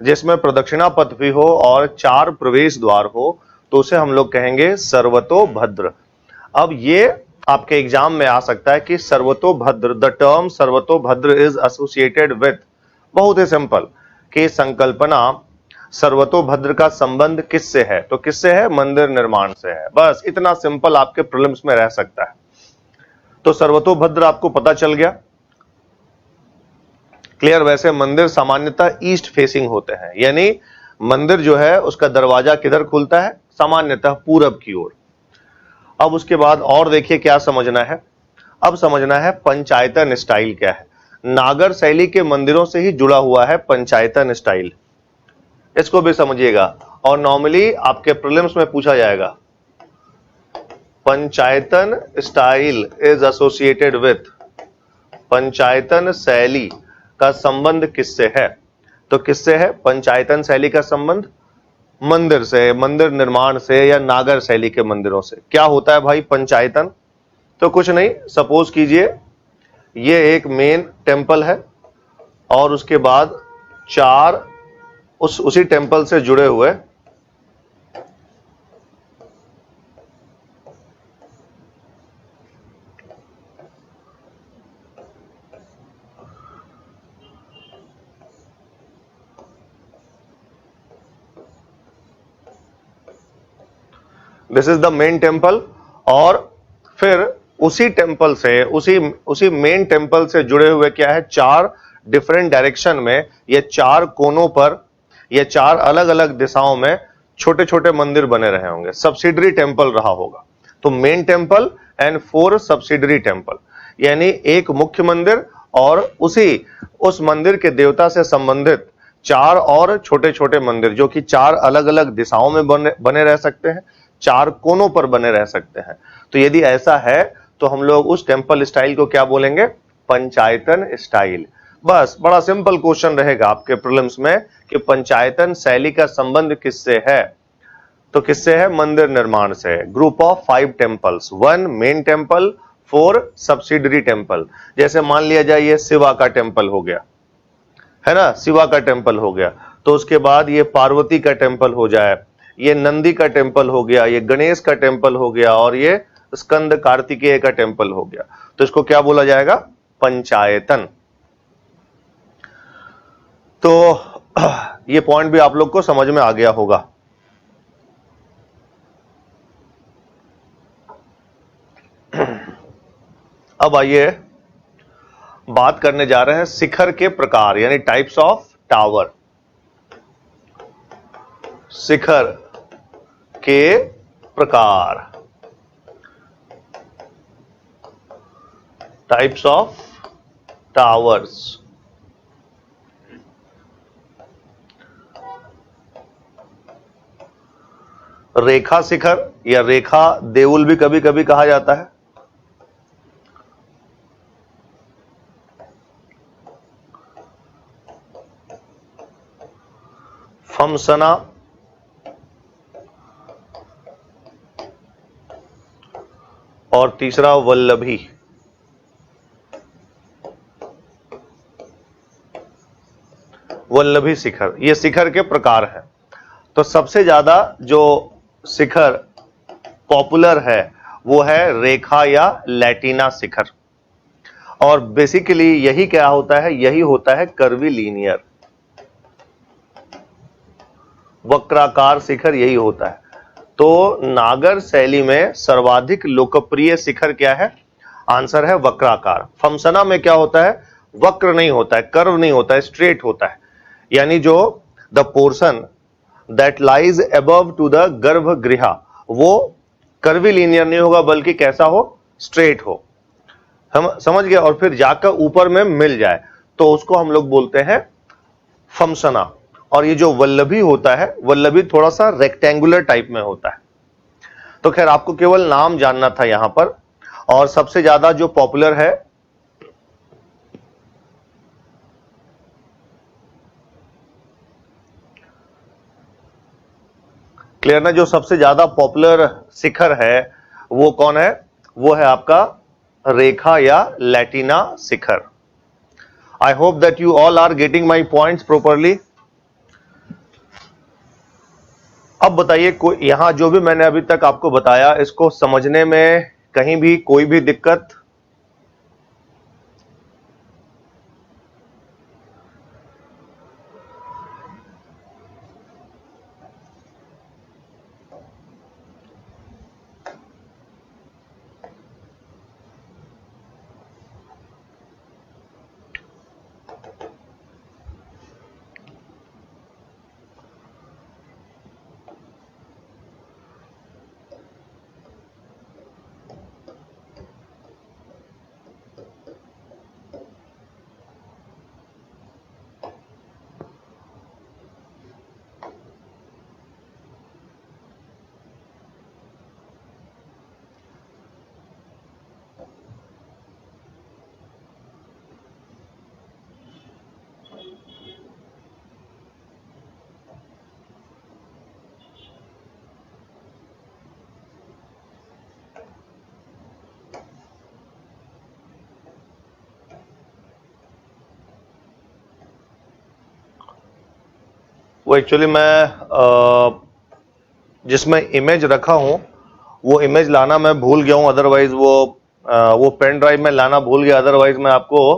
जिसमें प्रदक्षिणा पथ भी हो और 4 प्रवेश द्वार हो, तो उसे हम लोग कहेंगे सर्वतोभद्र। अब ये आपके एग्जाम में आ सकता है कि Sarvatobhadra, the term Sarvatobhadra is associated with, बहुत ही सिंपल, कि संकल्पना सर्वतोभद्र का संबंध किससे है, तो किससे है, मंदिर निर्माण से है। बस इतना सिंपल आपके प्रीलिम्स में रह सकता है। तो सर्वतोभद्र आपको पता चल गया, क्लियर। वैसे मंदिर सामान्यतः ईस्ट फेसिंग होते हैं, यानी मंदिर जो है उसका दरवाजा किधर खुलता है, सामान्यतः पूरब की ओर। अब उसके बाद और देखिए क्या समझना है, अब समझना है पंचायतन स्टाइल क्या है। नागर शैली के मंदिरों से ही जुड़ा हुआ है पंचायतन स्टाइल, इसको भी समझिएगा, और नॉर्मली आपके प्रीलिम्स में पूछा जाएगा। पंचायतन स्टाइल इज एसोसिएटेड विथ, पंचायतन शैली का संबंध किससे है, तो किससे है पंचायतन शैली का संबंध, मंदिर से, मंदिर निर्माण से, या नागर शैली के मंदिरों से। क्या होता है भाई पंचायतन, तो कुछ नहीं, सपोज कीजिए ये एक मेन टेंपल है और उसके बाद 4 उसी टेंपल से जुड़े हुए this is the main temple, और फिर उसी टेंपल से, उसी मेन टेंपल से जुड़े हुए क्या है, 4 डिफरेंट डायरेक्शन में, ये 4 कोनों पर, ये 4 अलग अलग दिशाओं में छोटे छोटे मंदिर बने रहे होंगे, सब्सिडरी टेंपल रहा होगा। तो main temple and 4 subsidiary temple, यानी एक मुख्य मंदिर और उस मंदिर के देवता से संबंधित 4 और छोटे छोटे मंदिर, जो कि 4 अलग अलग दिशाओं में बने रह सकते हैं, 4 कोनों पर बने रह सकते हैं। तो यदि ऐसा है तो हम लोग उस टेंपल स्टाइल को क्या बोलेंगे, पंचायतन स्टाइल। बस बड़ा सिंपल क्वेश्चन रहेगा आपके प्रीलिम्स में कि पंचायतन शैली का संबंध किससे है, तो किससे है, मंदिर निर्माण से। Group of 5 temples, 1 main temple, 4 subsidiary temple. जैसे मान लिया जाए ये शिवा का टेंपल हो गया, है ना, शिवा का टेंपल हो गया, तो उसके बाद ये पार्वती का टेंपल हो जाए, ये नंदी का टेंपल हो गया, ये गणेश का टेंपल हो गया, और ये स्कंद कार्तिकेय का टेंपल हो गया। तो इसको क्या बोला जाएगा, पंचायतन। तो ये पॉइंट भी आप लोग को समझ में आ गया होगा। अब आइए बात करने जा रहे हैं शिखर के प्रकार, यानी टाइप्स ऑफ टावर। शिखर के प्रकार, टाइप्स ऑफ टावर्स। रेखा शिखर या रेखा देउल भी कभी कभी कहा जाता है। फमसना, और तीसरा वल्लभी। वल्लभी शिखर, ये शिखर के प्रकार हैं। तो सबसे ज्यादा जो शिखर पॉपुलर है वो है रेखा या लैटिना शिखर। और बेसिकली यही क्या होता है, यही होता है कर्वीलीनियर, वक्राकार शिखर यही होता है। तो नागर शैली में सर्वाधिक लोकप्रिय शिखर क्या है? आंसर है वक्राकार। फमसना में क्या होता है? वक्र नहीं होता है, कर्व नहीं होता है, स्ट्रेट होता है। यानी जो the portion that lies above to the गर्भगृह वो कर्वीलीनियर नहीं होगा, बल्कि कैसा हो? स्ट्रेट हो। हम समझ गए? और फिर जाकर ऊपर में मिल जाए तो उसको हम लोग बोलते हैं फमसना। और ये जो वल्लभी होता है, वल्लभी थोड़ा सा रेक्टेंगुलर टाइप में होता है। तो खैर आपको केवल नाम जानना था यहां पर। और सबसे ज्यादा जो पॉपुलर है क्लियर ना, जो सबसे ज्यादा पॉपुलर शिखर है वो कौन है? वो है आपका रेखा या latina shikhara. I hope that you all are getting my points properly. अब बताइए, यहां जो भी मैंने अभी तक आपको बताया, इसको समझने में कहीं भी कोई भी दिक्कत? वो एक्चुअली मैं जिसमें इमेज रखा हूं वो इमेज लाना मैं भूल गया हूं, अदरवाइज वो पेन ड्राइव में लाना भूल गया, अदरवाइज मैं आपको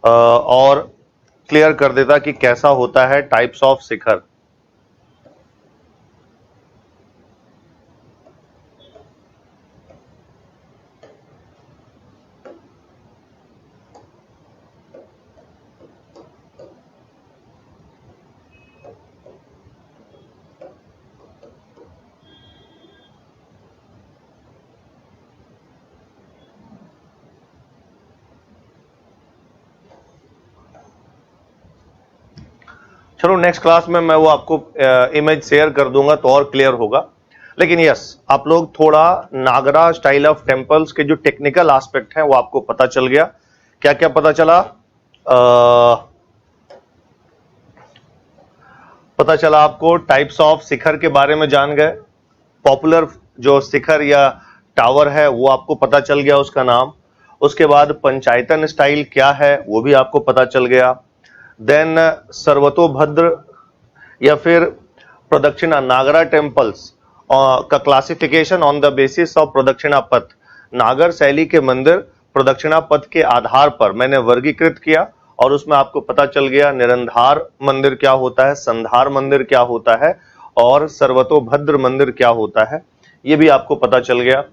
और क्लियर कर देता कि कैसा होता है टाइप्स ऑफ शिखर। चलो नेक्स्ट क्लास में मैं वो आपको इमेज शेयर कर दूंगा तो और क्लियर होगा। लेकिन यस, आप लोग थोड़ा नागरा स्टाइल ऑफ टेम्पल्स के जो टेक्निकल एस्पेक्ट है वो आपको पता चल गया। क्या क्या पता चला? पता चला आपको टाइप्स ऑफ शिखर के बारे में जान गए, पॉपुलर जो शिखर या टावर है वो आपको पता चल गया उसका नाम। उसके बाद पंचायतन स्टाइल क्या है वो भी आपको पता चल गया। देन सर्वतोभद्र या फिर प्रदक्षिणा नागरा टेम्पल्स का classification on the basis of pradakshina पथ। नागर शैली के मंदिर प्रदक्षिणा पथ के आधार पर मैंने वर्गीकृत किया और उसमें आपको पता चल गया निरंधार मंदिर क्या होता है, संधार मंदिर क्या होता है और सर्वतोभद्र मंदिर क्या होता है, ये भी आपको पता चल गया।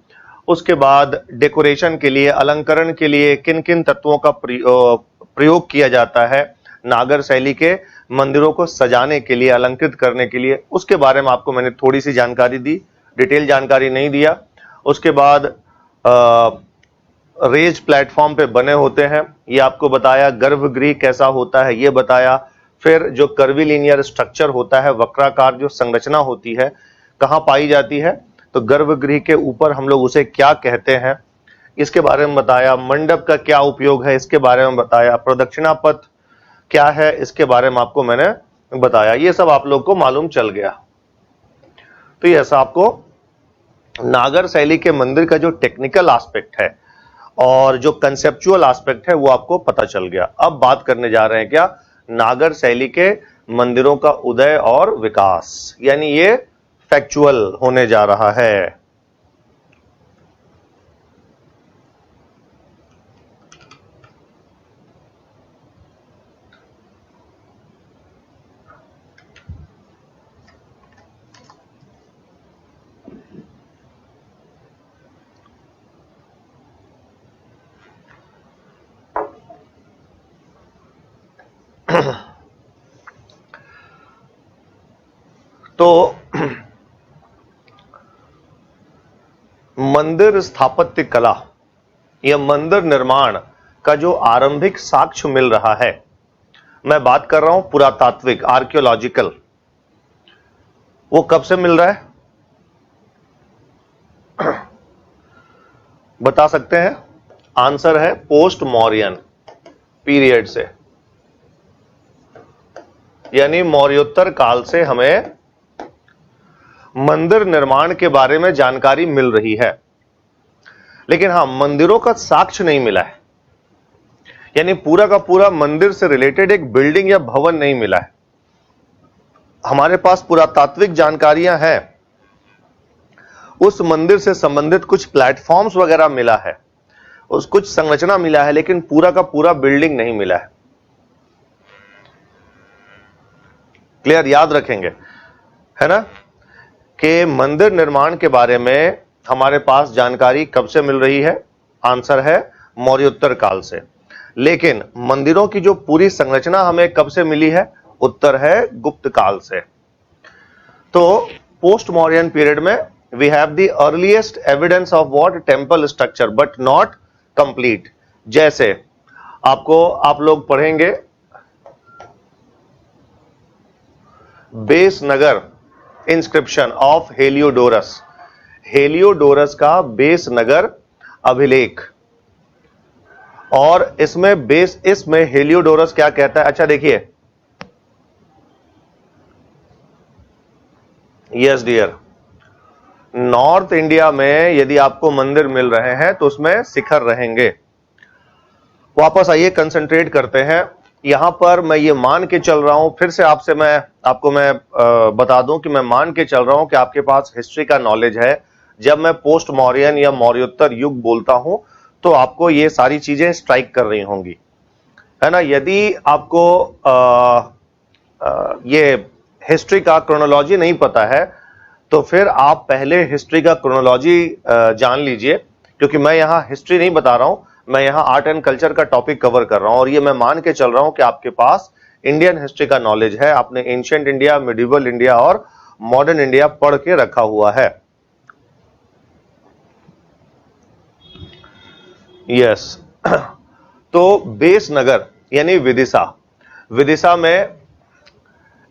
उसके बाद डेकोरेशन के लिए, अलंकरण के लिए किन किन तत्वों का प्रयोग किया जाता है नागर शैली के मंदिरों को सजाने के लिए, अलंकृत करने के लिए, उसके बारे में आपको मैंने थोड़ी सी जानकारी दी, डिटेल जानकारी नहीं दिया। उसके बाद रेज प्लेटफॉर्म पे बने होते हैं ये आपको बताया, गर्भगृह कैसा होता है ये बताया। फिर जो कर्वीलीनियर स्ट्रक्चर होता है, वक्राकार जो संरचना होती है कहाँ पाई जाती है, तो गर्भगृह के ऊपर हम लोग उसे क्या कहते हैं इसके बारे में बताया। मंडप का क्या उपयोग है इसके बारे में बताया। प्रदक्षिणा पथ क्या है इसके बारे में आपको मैंने बताया। ये सब आप लोग को मालूम चल गया। तो ये ऐसा आपको नागर शैली के मंदिर का जो टेक्निकल एस्पेक्ट है और जो कंसेप्चुअल एस्पेक्ट है वो आपको पता चल गया। अब बात करने जा रहे हैं क्या नागर शैली के मंदिरों का उदय और विकास, यानी ये फैक्चुअल होने जा रहा है। तो मंदिर स्थापत्य कला या मंदिर निर्माण का जो आरंभिक साक्ष्य मिल रहा है, मैं बात कर रहा हूं पुरातात्विक, आर्कियोलॉजिकल, वो कब से मिल रहा है बता सकते हैं? आंसर है पोस्ट मौर्यन पीरियड से, यानी मौर्योत्तर काल से हमें मंदिर निर्माण के बारे में जानकारी मिल रही है। लेकिन हां, मंदिरों का साक्ष्य नहीं मिला है, यानी पूरा का पूरा मंदिर से रिलेटेड एक बिल्डिंग या भवन नहीं मिला है। हमारे पास पुरातात्विक जानकारियां हैं, उस मंदिर से संबंधित कुछ प्लेटफॉर्म्स वगैरह मिला है, उस कुछ संरचना मिला है, लेकिन पूरा का पूरा बिल्डिंग नहीं मिला है। क्लियर? याद रखेंगे, है ना, कि मंदिर निर्माण के बारे में हमारे पास जानकारी कब से मिल रही है? आंसर है मौर्योत्तर काल से। लेकिन मंदिरों की जो पूरी संरचना हमें कब से मिली है? उत्तर है गुप्त काल से। तो पोस्ट मौर्यन पीरियड में we have the earliest evidence of what? Temple structure, but not complete. जैसे आप लोग पढ़ेंगे Besnagar inscription of Heliodorus, Heliodorus का बेस नगर अभिलेख, और इसमें हेलियोडोरस क्या कहता है? अच्छा देखिए, यस डियर, नॉर्थ इंडिया में यदि आपको मंदिर मिल रहे हैं तो उसमें शिखर रहेंगे। वापस आइए, कंसंट्रेट करते हैं। यहां पर मैं ये मान के चल रहा हूं, फिर से आपको मैं बता दूं कि मैं मान के चल रहा हूं कि आपके पास हिस्ट्री का नॉलेज है। जब मैं पोस्ट मौर्यन या मौर्योत्तर युग बोलता हूं तो आपको ये सारी चीजें स्ट्राइक कर रही होंगी, है ना। यदि आपको ये हिस्ट्री का क्रोनोलॉजी नहीं पता है तो फिर आप पहले हिस्ट्री का क्रोनोलॉजी जान लीजिए, क्योंकि मैं यहां हिस्ट्री नहीं बता रहा हूं, मैं यहां आर्ट एंड कल्चर का टॉपिक कवर कर रहा हूं, और ये मैं मान के चल रहा हूं कि आपके पास इंडियन हिस्ट्री का नॉलेज है, आपने एंशिएंट इंडिया, मिडिवल इंडिया और मॉडर्न इंडिया पढ़ के रखा हुआ है। यस तो बेस नगर यानी विदिशा में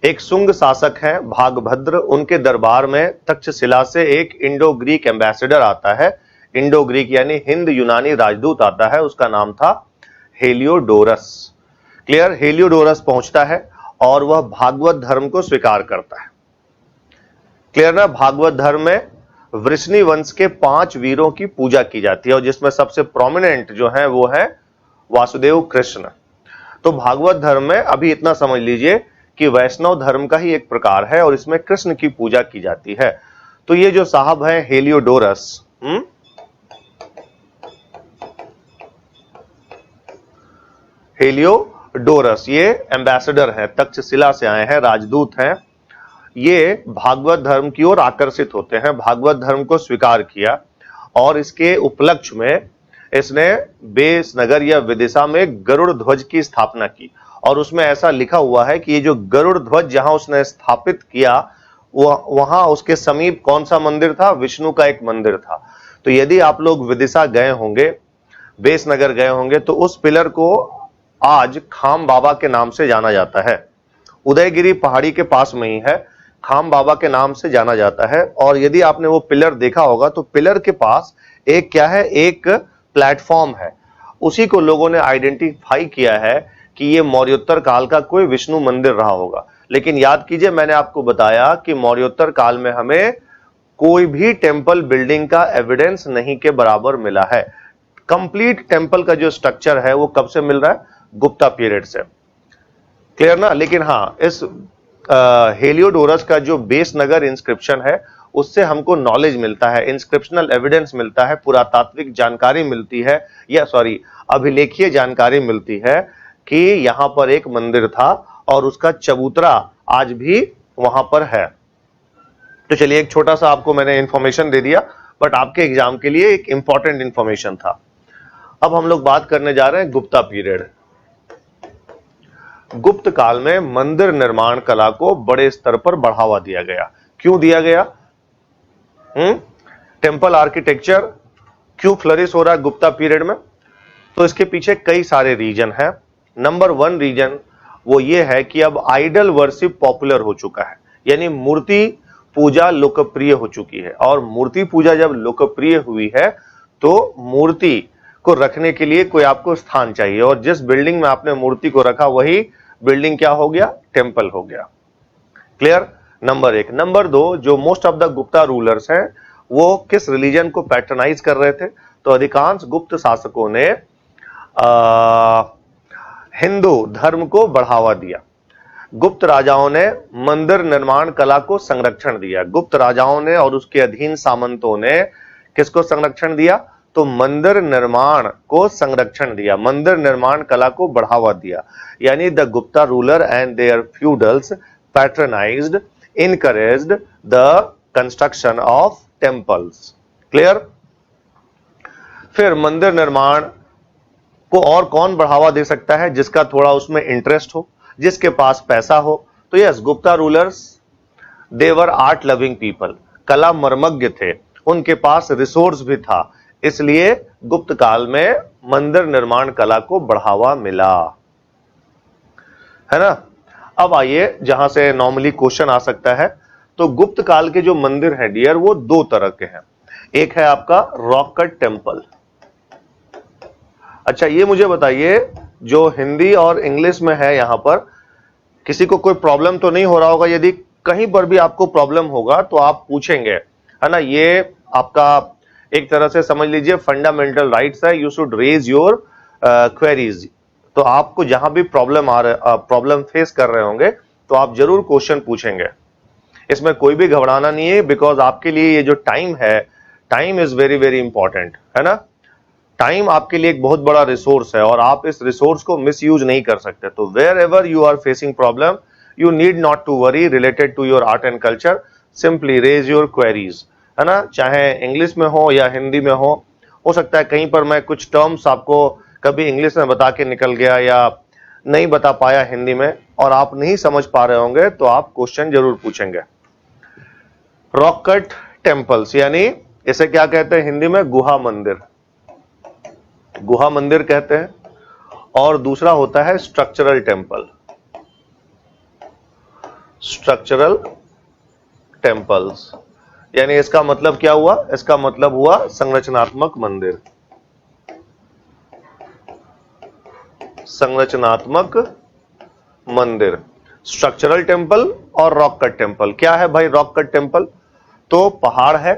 एक सुंग शासक हैं भागभद्र, उनके दरबार में तक्षशिला से एक इंडो ग्रीक एम्बेसडर आता है, इंडो ग्रीक यानी हिंद यूनानी राजदूत आता है, उसका नाम था हेलियोडोरस। क्लियर? हेलियोडोरस पहुंचता है और वह भागवत धर्म को स्वीकार करता है। क्लियर ना? भागवत धर्म में वृष्णि वंश के 5 वीरों की पूजा की जाती है, और जिसमें सबसे प्रोमिनेंट जो है वो है वासुदेव कृष्ण। तो भागवत धर्म में अभी इतना समझ लीजिए कि वैष्णव धर्म का ही एक प्रकार है, और इसमें कृष्ण की पूजा की जाती है। तो ये जो साहब है हेलियोडोरस, हेलियोडोरस ये एम्बेसडर है, तक्षशिला से आए हैं, राजदूत हैं। ये भागवत धर्म की ओर आकर्षित होते हैं, भागवत धर्म को स्वीकार किया, और इसके उपलक्ष्य में इसने बेस नगर या विदिशा में गरुड़ ध्वज की स्थापना की, और उसमें ऐसा लिखा हुआ है कि ये जो गरुड़ ध्वज जहां उसने स्थापित किया वहां उसके समीप कौन सा मंदिर था? विष्णु का एक मंदिर था। तो यदि आप लोग विदिशा गए होंगे, बेस नगर गए होंगे, तो उस पिलर को आज खाम बाबा के नाम से जाना जाता है। उदयगिरी पहाड़ी के पास में ही है, खाम बाबा के नाम से जाना जाता है। और यदि आपने वो पिलर देखा होगा तो पिलर के पास एक क्या है? एक प्लेटफॉर्म है। उसी को लोगों ने आइडेंटिफाई किया है कि ये मौर्योत्तर काल का कोई विष्णु मंदिर रहा होगा। लेकिन याद कीजिए, मैंने आपको बताया कि मौर्योत्तर काल में हमें कोई भी टेंपल बिल्डिंग का एविडेंस नहीं के बराबर मिला है। कंप्लीट टेंपल का जो स्ट्रक्चर है वो कब से मिल रहा है? गुप्ता पीरियड से। क्लियर ना। लेकिन हाँ, इस हेलियोडोरस का जो बेस नगर इंस्क्रिप्शन है उससे हमको नॉलेज मिलता है, इंस्क्रिप्शनल एविडेंस मिलता है, पुरातात्विक जानकारी मिलती है, या सॉरी अभिलेखीय जानकारी मिलती है कि यहां पर एक मंदिर था और उसका चबूतरा आज भी वहां पर है। तो चलिए, एक छोटा सा आपको मैंने इंफॉर्मेशन दे दिया, बट आपके एग्जाम के लिए एक इंपॉर्टेंट इंफॉर्मेशन था। अब हम लोग बात करने जा रहे हैं गुप्ता पीरियड। गुप्त काल में मंदिर निर्माण कला को बड़े स्तर पर बढ़ावा दिया गया। क्यों दिया गया? टेम्पल आर्किटेक्चर क्यों फ्लरिश हो रहा है गुप्ता पीरियड में? तो इसके पीछे कई सारे रीजन हैं। नंबर 1 रीजन वो ये है कि अब आइडल वर्शिप पॉपुलर हो चुका है, यानी मूर्ति पूजा लोकप्रिय हो चुकी है। और मूर्ति पूजा जब लोकप्रिय हुई है तो मूर्ति को रखने के लिए कोई आपको स्थान चाहिए, और जिस बिल्डिंग में आपने मूर्ति को रखा वही बिल्डिंग क्या हो गया? टेम्पल हो गया। क्लियर? नंबर 1। नंबर 2, जो most of the Gupta rulers हैं वो किस रिलीजन को पैट्रनाइज कर रहे थे? तो अधिकांश गुप्त शासकों ने हिंदू धर्म को बढ़ावा दिया। गुप्त राजाओं ने मंदिर निर्माण कला को संरक्षण दिया। गुप्त राजाओं ने और उसके अधीन सामंतों ने किसको संरक्षण दिया? तो मंदिर निर्माण को संरक्षण दिया, मंदिर निर्माण कला को बढ़ावा दिया। यानी the Gupta ruler and their feudals patronised, encouraged the construction of temples. Clear? फिर मंदिर निर्माण को और कौन बढ़ावा दे सकता है? जिसका थोड़ा उसमें इंटरेस्ट हो, जिसके पास पैसा हो। तो यस, गुप्ता रूलर्स दे वर आर्ट लविंग पीपल, कला मर्मज्ञ थे, उनके पास रिसोर्स भी था, इसलिए गुप्त काल में मंदिर निर्माण कला को बढ़ावा मिला, है ना। अब आइए जहां से नॉर्मली क्वेश्चन आ सकता है। तो गुप्त काल के जो मंदिर हैं डियर, वो 2 तरह के हैं। एक है आपका रॉक कट टेम्पल। अच्छा, ये मुझे बताइए, जो हिंदी और इंग्लिश में है यहां पर, किसी को कोई प्रॉब्लम तो नहीं हो रहा होगा? यदि कहीं पर भी आपको प्रॉब्लम होगा तो आप पूछेंगे, है ना। ये आपका एक तरह से समझ लीजिए फंडामेंटल राइट्स है, you should raise your queries. तो आपको जहां भी प्रॉब्लम फेस कर रहे होंगे तो आप जरूर क्वेश्चन पूछेंगे, इसमें कोई भी घबराना नहीं है, बिकॉज आपके लिए ये जो टाइम है, time is very very important, है ना। टाइम आपके लिए एक बहुत बड़ा रिसोर्स है और आप इस रिसोर्स को मिस यूज नहीं कर सकते। तो wherever you are facing problem, you need not to worry related to your art and culture, simply raise your queries, है ना। चाहे इंग्लिश में हो या हिंदी में हो सकता है कहीं पर मैं कुछ टर्म्स आपको कभी इंग्लिश में बता के निकल गया या नहीं बता पाया हिंदी में और आप नहीं समझ पा रहे होंगे, तो आप क्वेश्चन जरूर पूछेंगे। रॉक कट टेम्पल्स, यानी इसे क्या कहते हैं हिंदी में? गुहा मंदिर, गुहा मंदिर कहते हैं। और दूसरा होता है स्ट्रक्चरल टेम्पल, स्ट्रक्चरल टेम्पल्स, यानी इसका मतलब क्या हुआ? इसका मतलब हुआ संरचनात्मक मंदिर, संरचनात्मक मंदिर। स्ट्रक्चरल टेम्पल और रॉक कट टेम्पल। क्या है भाई रॉक कट टेम्पल? तो पहाड़ है,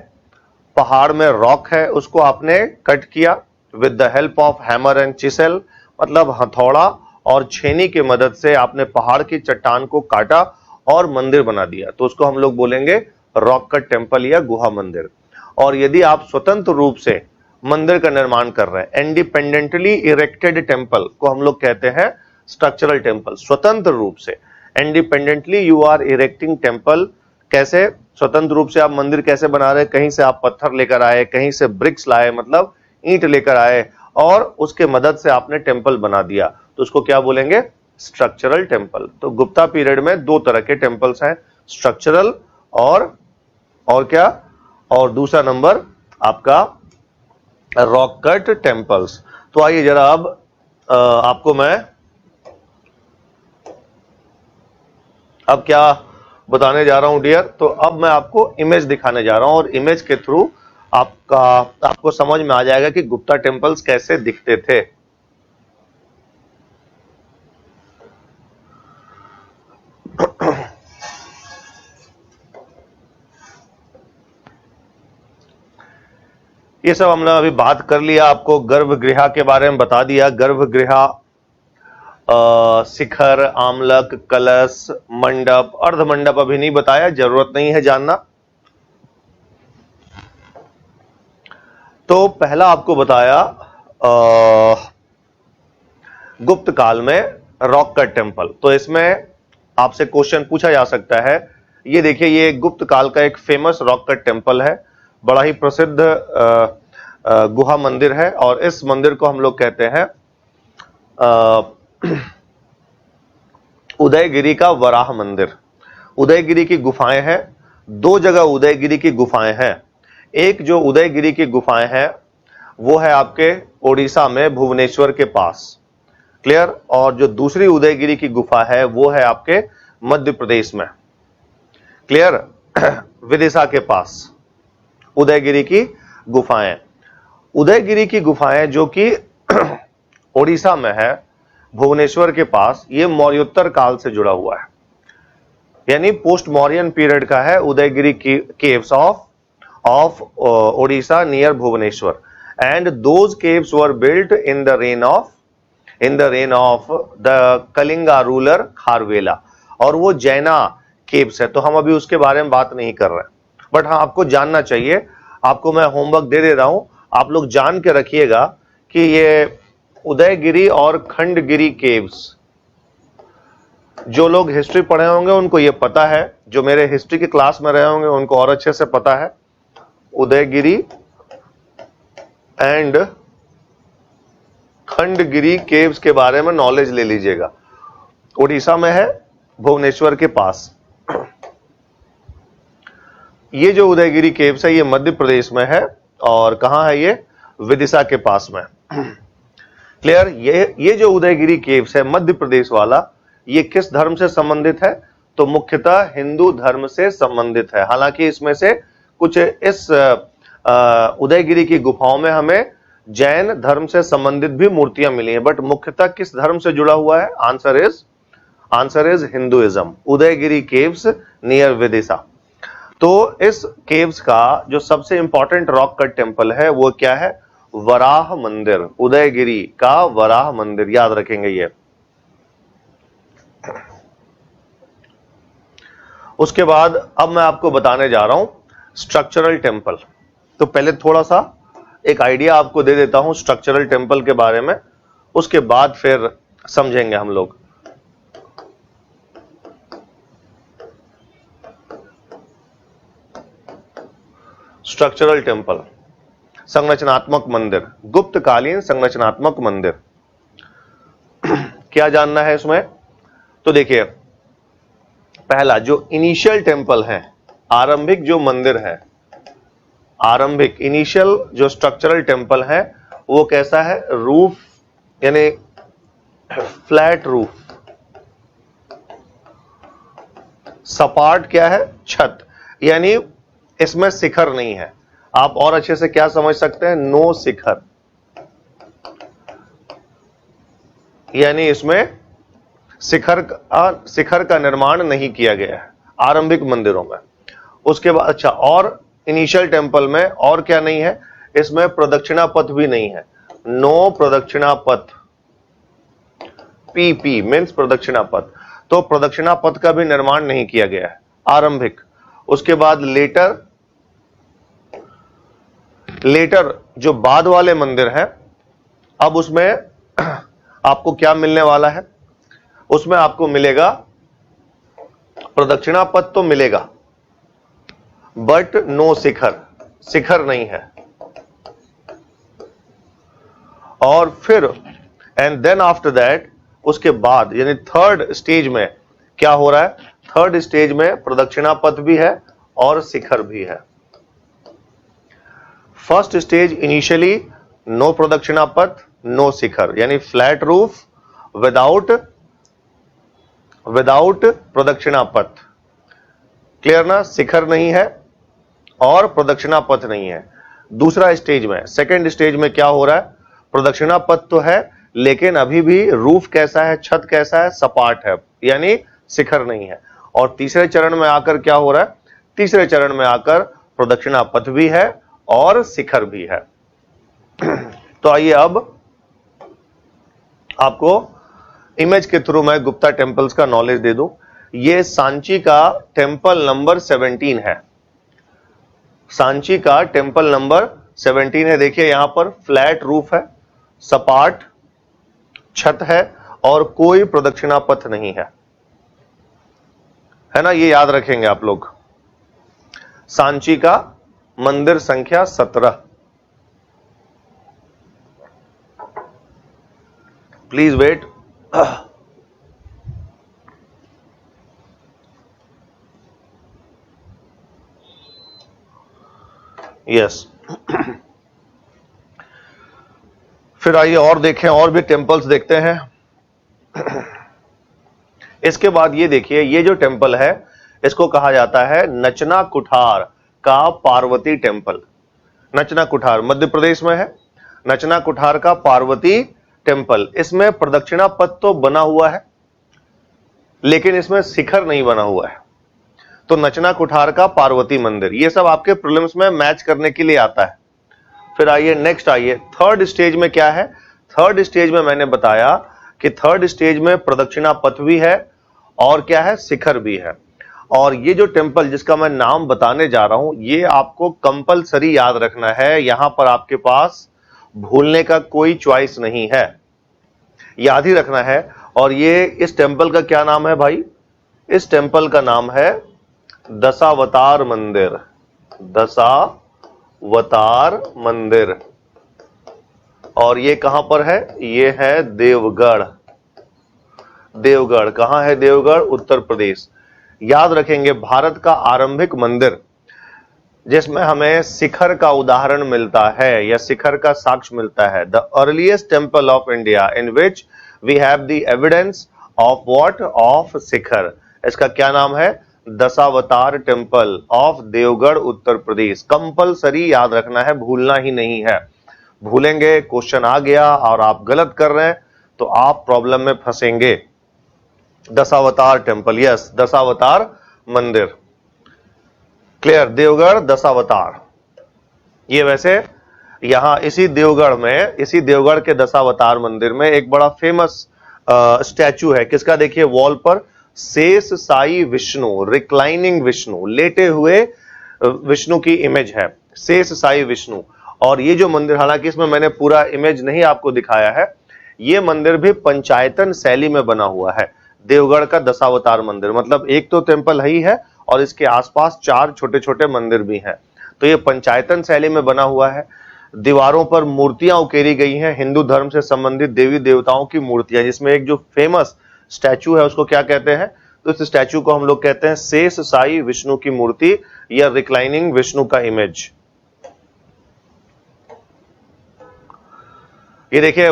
पहाड़ में रॉक है, उसको आपने कट किया with the help of hammer and chisel, मतलब हथौड़ा और छेनी की मदद से आपने पहाड़ की चट्टान को काटा और मंदिर बना दिया, तो उसको हम लोग बोलेंगे रॉक कट टेम्पल या गुहा मंदिर। और यदि आप स्वतंत्र रूप से मंदिर का निर्माण कर रहे हैं, इंडिपेंडेंटली इरेक्टेड टेम्पल को हम लोग कहते हैं स्ट्रक्चरल टेम्पल। स्वतंत्र रूप से, independently you are erecting temple. कैसे स्वतंत्र रूप से आप मंदिर कैसे बना रहे? कहीं से आप पत्थर लेकर आए, कहीं से ब्रिक्स लाए, मतलब ईंट लेकर आए और उसके मदद से आपने टेम्पल बना दिया, तो उसको क्या बोलेंगे? Structural temple. तो गुप्ता पीरियड में 2 तरह के टेम्पल्स हैं, स्ट्रक्चरल और क्या? और दूसरा नंबर आपका रॉक कट टेम्पल्स। तो आइए जरा अब आपको मैं अब क्या बताने जा रहा हूं डियर। तो अब मैं आपको इमेज दिखाने जा रहा हूं और इमेज के थ्रू आपको समझ में आ जाएगा कि गुप्ता टेम्पल्स कैसे दिखते थे। ये सब हमने अभी बात कर लिया, आपको गर्भगृह के बारे में बता दिया। गर्भगृह शिखर, आमलक, कलश, मंडप, अर्धमंडप अभी नहीं बताया, जरूरत नहीं है जानना। तो पहला आपको बताया गुप्त काल में रॉक कट टेम्पल। तो इसमें आपसे क्वेश्चन पूछा जा सकता है, ये देखिए ये गुप्त काल का एक फेमस रॉक कट टेम्पल है, बड़ा ही प्रसिद्ध गुहा मंदिर है, और इस मंदिर को हम लोग कहते हैं उदयगिरी का वराह मंदिर। उदयगिरी की गुफाएं हैं, दो जगह उदयगिरी की गुफाएं हैं। एक जो उदयगिरी की गुफाएं हैं वो है आपके ओडिशा में भुवनेश्वर के पास, क्लियर। और जो दूसरी उदयगिरी की गुफा है वो है आपके मध्य प्रदेश में, क्लियर, विदिशा के पास उदयगिरी की गुफाएं। उदयगिरी की गुफाएं जो कि ओडिशा में है, भुवनेश्वर के पास, ये मौर्योत्तर काल से जुड़ा हुआ है, यानी पोस्ट मौर्यन पीरियड का है। उदयगिरी की caves of Odisha near Bhubaneswar, and those caves were built in the reign of the Kalinga ruler Kharavela, और वो जैना केव्स है। तो हम अभी उसके बारे में बात नहीं कर रहे, बट हाँ आपको जानना चाहिए, आपको मैं होमवर्क दे रहा हूं, आप लोग जान के रखिएगा कि ये उदयगिरी और खंडगिरी केव्स, जो लोग हिस्ट्री पढ़े होंगे उनको ये पता है, जो मेरे हिस्ट्री की क्लास में रहे होंगे उनको और अच्छे से पता है। उदयगिरी एंड खंडगिरी केव्स के बारे में नॉलेज ले लीजिएगा। उड़ीसा में है, भुवनेश्वर के पास। ये जो उदयगिरी केव्स है ये मध्य प्रदेश में है, और कहां है ये? विदिशा के पास में, क्लियर। ये जो उदयगिरी केव्स है मध्य प्रदेश वाला, ये किस धर्म से संबंधित है? तो मुख्यतः हिंदू धर्म से संबंधित है। हालांकि इसमें से कुछ इस उदयगिरी की गुफाओं में हमें जैन धर्म से संबंधित भी मूर्तियां मिली हैं, बट मुख्यतः किस धर्म से जुड़ा हुआ है? Answer is Hinduism. Udayagiri caves near Vidisha. तो इस केव्स का जो सबसे इंपॉर्टेंट रॉक कट टेम्पल है वो क्या है? वराह मंदिर। उदयगिरी का वराह मंदिर, याद रखेंगे ये। उसके बाद अब मैं आपको बताने जा रहा हूं स्ट्रक्चरल टेम्पल। तो पहले थोड़ा सा एक आइडिया आपको दे देता हूं स्ट्रक्चरल टेम्पल के बारे में, उसके बाद फिर समझेंगे हम लोग। स्ट्रक्चरल टेम्पल, संरचनात्मक मंदिर, गुप्तकालीन संरचनात्मक मंदिर। क्या जानना है इसमें? तो देखिए, पहला जो इनिशियल टेम्पल है, आरंभिक जो मंदिर है, आरंभिक इनिशियल जो स्ट्रक्चरल टेम्पल है वो कैसा है? रूफ, यानी फ्लैट रूफ, सपाट क्या है? छत, यानी इसमें शिखर नहीं है। आप और अच्छे से क्या समझ सकते हैं? नो शिखर, यानी इसमें शिखर का निर्माण नहीं किया गया है आरंभिक मंदिरों में। उसके बाद अच्छा, और इनिशियल टेम्पल में और क्या नहीं है? इसमें प्रदक्षिणा पथ भी नहीं है। नो प्रदक्षिणा पथ, पी मीन्स प्रदक्षिणा पथ। तो प्रदक्षिणा पथ का भी निर्माण नहीं किया गया है आरंभिक। उसके बाद लेटर जो बाद वाले मंदिर हैं, अब उसमें आपको क्या मिलने वाला है? उसमें आपको मिलेगा प्रदक्षिणा पथ तो मिलेगा, बट नो शिखर, शिखर नहीं है। और फिर एंड देन आफ्टर दैट, उसके बाद यानी थर्ड स्टेज में क्या हो रहा है? थर्ड स्टेज में प्रदक्षिणा पथ भी है और शिखर भी है। फर्स्ट स्टेज इनिशियली नो प्रदक्षिणा पथ, नो शिखर, यानी फ्लैट रूफ विदाउट प्रदक्षिणा पथ, क्लियर ना? शिखर नहीं है और प्रदक्षिणा पथ नहीं है। दूसरा स्टेज में, सेकेंड स्टेज में क्या हो रहा है? प्रदक्षिणा पथ तो है, लेकिन अभी भी रूफ कैसा है? छत कैसा है? सपाट है, यानी शिखर नहीं है। और तीसरे चरण में आकर क्या हो रहा है? तीसरे चरण में आकर प्रदक्षिणा पथ भी है और शिखर भी है। तो आइए अब आपको इमेज के थ्रू मैं गुप्ता टेम्पल्स का नॉलेज दे दूं। ये सांची का टेम्पल नंबर 17 है, सांची का टेम्पल नंबर 17 है। देखिए यहां पर फ्लैट रूफ है, सपाट छत है और कोई प्रदक्षिणा पथ नहीं है ना, ये याद रखेंगे आप लोग। सांची का मंदिर संख्या 17। Please wait. यस फिर आइए और देखें, और भी टेम्पल्स देखते हैं। इसके बाद ये देखिए, ये जो टेम्पल है इसको कहा जाता है नचना कुठार का पार्वती टेम्पल। नचना कुठार मध्य प्रदेश में है, नचना कुठार का पार्वती टेम्पल। इसमें प्रदक्षिणा पथ तो बना हुआ है लेकिन इसमें शिखर नहीं बना हुआ है। तो नचना कुठार का पार्वती मंदिर, ये सब आपके प्रीलिम्स में मैच करने के लिए आता है। फिर आइए नेक्स्ट, आइए थर्ड स्टेज में क्या है। थर्ड स्टेज में मैंने बताया कि थर्ड स्टेज में प्रदक्षिणा पथ भी है और क्या है, शिखर भी है। और ये जो टेम्पल जिसका मैं नाम बताने जा रहा हूं, ये आपको कंपलसरी याद रखना है। यहां पर आपके पास भूलने का कोई चॉइस नहीं है, याद ही रखना है। और ये इस टेम्पल का क्या नाम है भाई? इस टेम्पल का नाम है दशावतार मंदिर। दशावतार मंदिर। और ये कहां पर है? ये है देवगढ़। देवगढ़ कहां है? देवगढ़ उत्तर प्रदेश। याद रखेंगे, भारत का आरंभिक मंदिर जिसमें हमें शिखर का उदाहरण मिलता है या शिखर का साक्ष्य मिलता है। The earliest temple of India in which we have the evidence of what? Of shikhara. इसका क्या नाम है? Dashavatara temple of Deogarh Uttar Pradesh. Compulsory याद रखना है, भूलना ही नहीं है। भूलेंगे, क्वेश्चन आ गया और आप गलत कर रहे हैं तो आप प्रॉब्लम में फंसेंगे। दशावतार टेम्पल, यस, दशावतार मंदिर। क्लियर? देवगढ़ दशावतार। ये वैसे यहां इसी देवगढ़ में, इसी देवगढ़ के दशावतार मंदिर में एक बड़ा फेमस स्टैचू है। किसका? देखिए वॉल पर, शेष साई विष्णु, रिक्लाइनिंग विष्णु, लेटे हुए विष्णु की इमेज है, शेष साई विष्णु। और ये जो मंदिर, हालांकि इसमें मैंने पूरा इमेज नहीं आपको दिखाया है, ये मंदिर भी पंचायतन शैली में बना हुआ है। देवगढ़ का दशावतार मंदिर मतलब एक तो टेम्पल ही है और इसके आसपास 4 छोटे छोटे मंदिर भी हैं। तो ये पंचायतन शैली में बना हुआ है। दीवारों पर मूर्तियां उकेरी गई हैं, हिंदू धर्म से संबंधित देवी देवताओं की मूर्तियां, जिसमें एक जो फेमस स्टैचू है उसको क्या कहते हैं? तो इस स्टैचू को हम लोग कहते हैं शेष साई विष्णु की मूर्ति या रिक्लाइनिंग विष्णु का इमेज। ये देखिए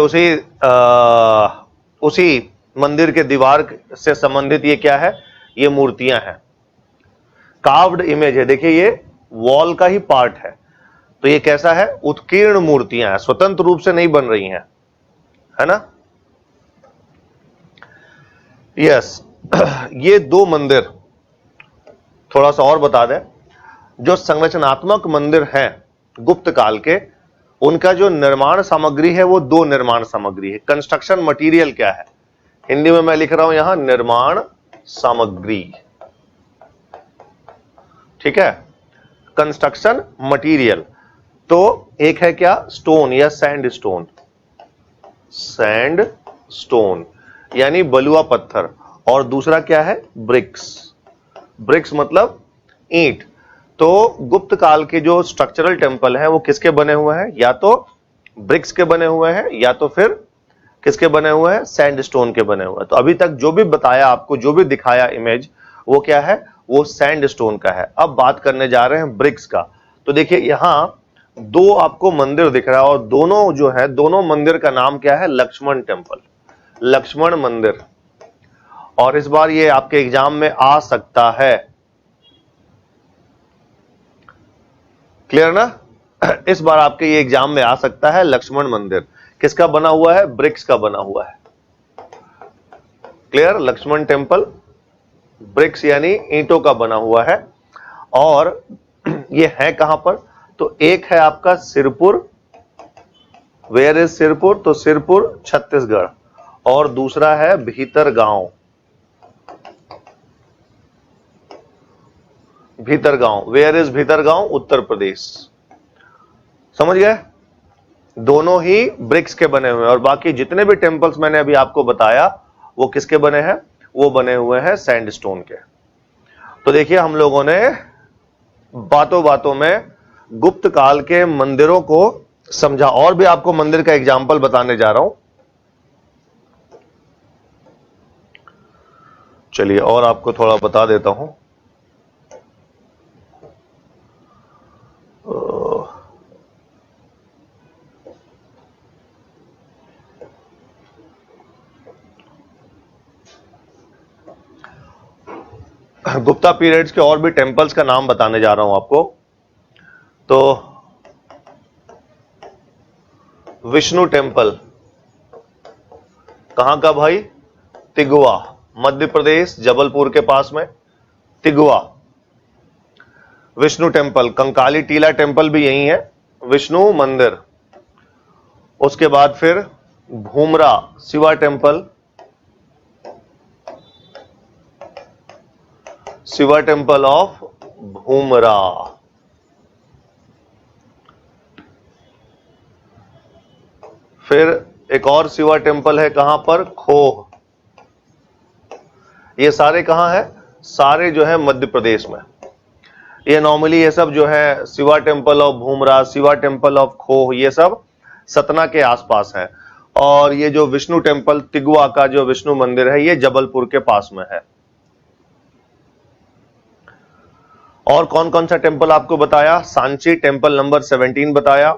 उसी मंदिर के दीवार से संबंधित ये क्या है? ये मूर्तियां हैं, कार्व्ड इमेज है। देखिए ये वॉल का ही पार्ट है। तो ये कैसा है? उत्कीर्ण मूर्तियां हैं, स्वतंत्र रूप से नहीं बन रही हैं, है ना? यस ये 2 मंदिर थोड़ा सा और बता दें। जो संरचनात्मक मंदिर हैं गुप्त काल के, उनका जो निर्माण सामग्री है वो 2 निर्माण सामग्री है। कंस्ट्रक्शन मटेरियल क्या है? हिंदी में मैं लिख रहा हूं यहां निर्माण सामग्री, ठीक है, कंस्ट्रक्शन मटेरियल। तो एक है क्या? स्टोन या सैंड स्टोन, सैंड स्टोन यानी बलुआ पत्थर। और दूसरा क्या है? ब्रिक्स। ब्रिक्स मतलब ईंट। तो गुप्त काल के जो स्ट्रक्चरल टेम्पल हैं वो किसके बने हुए हैं? या तो ब्रिक्स के बने हुए हैं या तो फिर किसके बने हुए हैं? सैंडस्टोन के बने हुए हैं। तो अभी तक जो भी बताया आपको, जो भी दिखाया इमेज, वो क्या है? वो सैंडस्टोन का है। अब बात करने जा रहे हैं ब्रिक्स का। तो देखिए यहां 2 आपको मंदिर दिख रहा है और दोनों जो है, दोनों मंदिर का नाम क्या है? लक्ष्मण टेम्पल, लक्ष्मण मंदिर। और इस बार ये आपके एग्जाम में आ सकता है। क्लियर ना? इस बार आपके ये एग्जाम में आ सकता है लक्ष्मण मंदिर। किसका बना हुआ है? ब्रिक्स का बना हुआ है। क्लियर? लक्ष्मण टेम्पल ब्रिक्स यानी ईंटों का बना हुआ है। और ये है कहां पर? तो एक है आपका सिरपुर। Where is Sirpur? तो सिरपुर छत्तीसगढ़। और दूसरा है भीतरगांव। Bhitargaon, where is Bhitargaon? उत्तर प्रदेश। समझ गए? दोनों ही ब्रिक्स के बने हुए हैं और बाकी जितने भी टेंपल्स मैंने अभी आपको बताया वो किसके बने हैं? वो बने हुए हैं सैंडस्टोन के। तो देखिए हम लोगों ने बातों बातों में गुप्त काल के मंदिरों को समझा और भी आपको मंदिर का एग्जाम्पल बताने जा रहा हूं। चलिए और आपको थोड़ा बता देता हूं। गुप्ता पीरियड्स के और भी टेंपल्स का नाम बताने जा रहा हूं आपको। तो विष्णु टेंपल कहां का भाई? तिगवा, मध्य प्रदेश, जबलपुर के पास में तिगवा। विष्णु टेंपल, कंकाली टीला टेंपल भी यही है, विष्णु मंदिर। उसके बाद फिर Bhumara Shiva temple, Shiva temple of Bhumara. फिर एक और शिवा टेंपल है कहां पर? खोह। ये सारे कहां है? सारे जो है मध्य प्रदेश में। ये नॉर्मली ये सब जो है Shiva temple of Bhumara, Shiva temple of Khoh, ये सब सतना के आसपास है। और ये जो विष्णु टेंपल तिगवा का जो विष्णु मंदिर है ये जबलपुर के पास में है। और कौन कौन सा टेंपल आपको बताया? सांची टेंपल नंबर 17 बताया,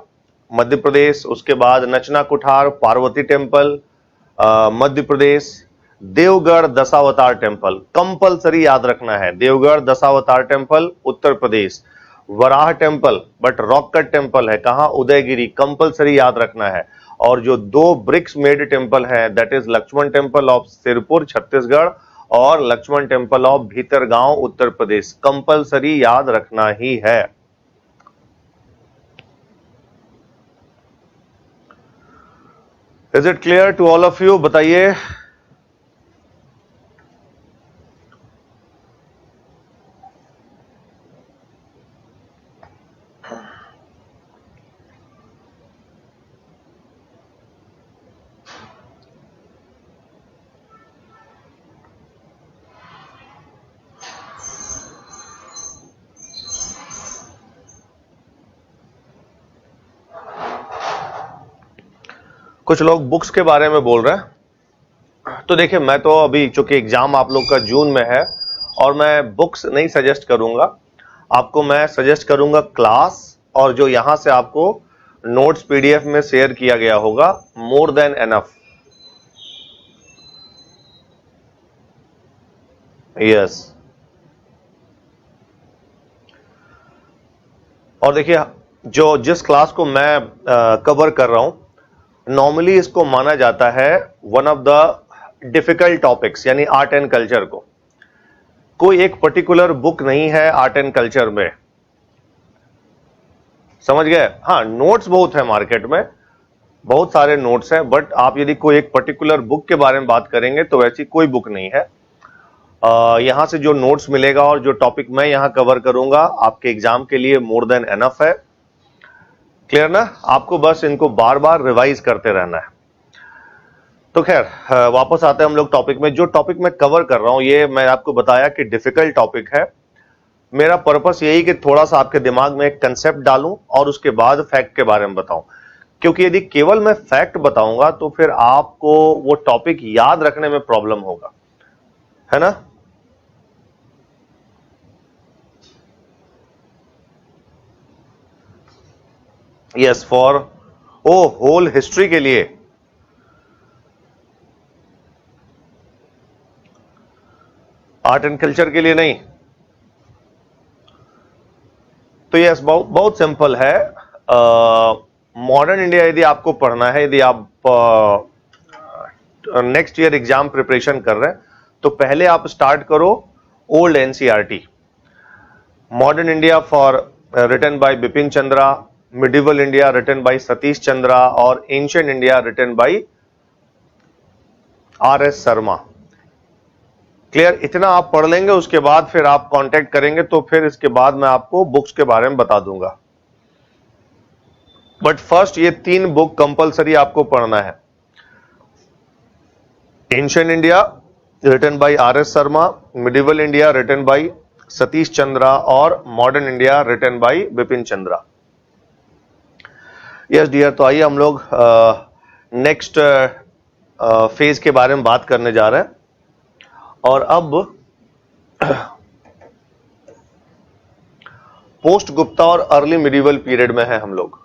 मध्य प्रदेश। उसके बाद Nachna Kuthara Parvati temple, Madhya Pradesh. Deogarh Dashavatara temple compulsory याद रखना है, Deogarh Dashavatara temple Uttar Pradesh. Varaha temple but rock cut temple है कहां? उदयगिरी, कंपलसरी याद रखना है। और जो दो ब्रिक्स मेड टेंपल है that is Lakshman temple of Sirpur Chhattisgarh और Lakshman temple of Bhitargaon Uttar Pradesh, compulsory याद रखना ही है। Is it clear to all of you? बताइए। कुछ लोग बुक्स के बारे में बोल रहे हैं, तो देखिए मैं तो अभी चूंकि एग्जाम आप लोग का जून में है और मैं बुक्स नहीं सजेस्ट करूंगा आपको, मैं सजेस्ट करूंगा क्लास और जो यहां से आपको नोट्स पीडीएफ में शेयर किया गया होगा, मोर देन एनफ। यस। और देखिए जो जिस क्लास को मैं कवर कर रहा हूं नॉर्मली इसको माना जाता है one of the difficult topics, यानी आर्ट एंड कल्चर को। कोई एक पर्टिकुलर बुक नहीं है आर्ट एंड कल्चर में, समझ गए? हाँ, नोट्स बहुत है मार्केट में, बहुत सारे नोट्स हैं, बट आप यदि कोई एक पर्टिकुलर बुक के बारे में बात करेंगे तो वैसी कोई बुक नहीं है। यहां से जो नोट्स मिलेगा और जो टॉपिक मैं यहां कवर करूंगा आपके एग्जाम के लिए मोर देन एनफ है। क्लियर ना? आपको बस इनको बार बार रिवाइज करते रहना है। तो खैर वापस आते हैं हम लोग टॉपिक में। जो टॉपिक मैं कवर कर रहा हूं ये मैं आपको बताया कि डिफिकल्ट टॉपिक है। मेरा पर्पस यही कि थोड़ा सा आपके दिमाग में एक कंसेप्ट डालूं और उसके बाद फैक्ट के बारे में बताऊं, क्योंकि यदि केवल मैं फैक्ट बताऊंगा तो फिर आपको वो टॉपिक याद रखने में प्रॉब्लम होगा, है ना? यस, फॉर होल हिस्ट्री के लिए। आर्ट एंड कल्चर के लिए नहीं। तो यस, बहुत सिंपल है। मॉडर्न इंडिया यदि आपको पढ़ना है, यदि आप नेक्स्ट ईयर एग्जाम प्रिपरेशन कर रहे हैं तो पहले आप स्टार्ट करो old NCERT. Modern India for written by Bipin Chandra, medieval India written by Satish Chandra और ancient India written by RS Sharma. Clear? इतना आप पढ़ लेंगे, उसके बाद फिर आप कांटेक्ट करेंगे तो फिर इसके बाद मैं आपको बुक्स के बारे में बता दूंगा। बट फर्स्ट ये 3 बुक कंपलसरी आपको पढ़ना है। Ancient India written by RS Sharma, medieval India written by Satish Chandra और modern India written by Bipin Chandra. Yes dear, तो आइए हम लोग नेक्स्ट फेज के बारे में बात करने जा रहे हैं। और अब पोस्ट गुप्ता और अर्ली मिडिवल पीरियड में है हम लोग।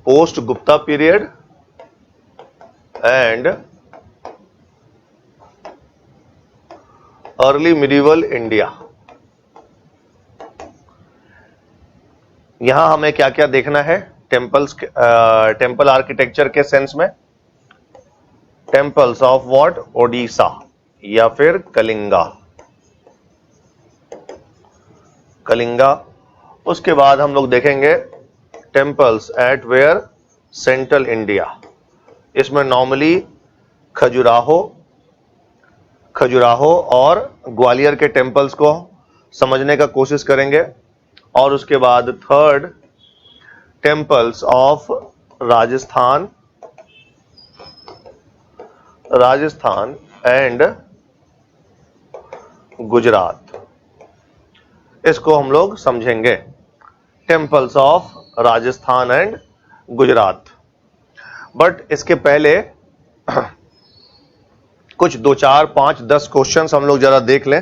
Post Gupta period and early medieval India. यहां हमें क्या क्या देखना है? टेम्पल आर्किटेक्चर के सेंस में टेम्पल्स ऑफ व्हाट? ओडिशा या फिर कलिंगा। कलिंगा। उसके बाद हम लोग देखेंगे temples at where? Central India. इसमें नॉर्मली खजुराहो और ग्वालियर के टेम्पल्स को समझने का कोशिश करेंगे। और उसके बाद third, temples of Rajasthan and Gujarat, इसको हम लोग समझेंगे। Temples of Rajasthan and Gujarat. But इसके पहले कुछ 2, 4, 5, 10 क्वेश्चंस हम लोग जरा देख लें।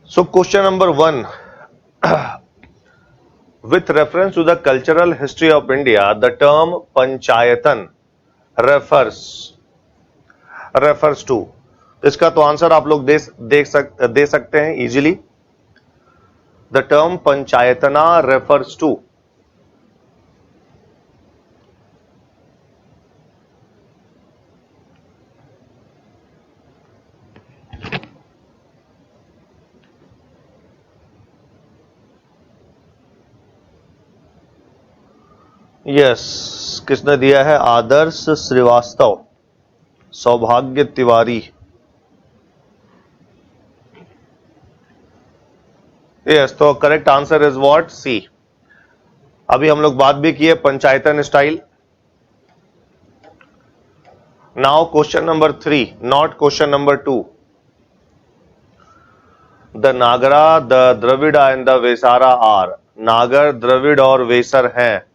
So question number 1, with reference to the cultural history of India, the term Panchayatana refers to। इसका तो आंसर आप लोग दे सकते हैं easily. The term panchayatana refers to। Yes, किसने दिया है? आदर्श श्रीवास्तव, सौभाग्य तिवारी। यस, तो correct answer is what? C. अभी हम लोग बात भी किए panchayatan style. Now question number 3, not question number 2। The Nagara, the Dravida and the Vesara are. Nagara, Dravida और वेसर हैं।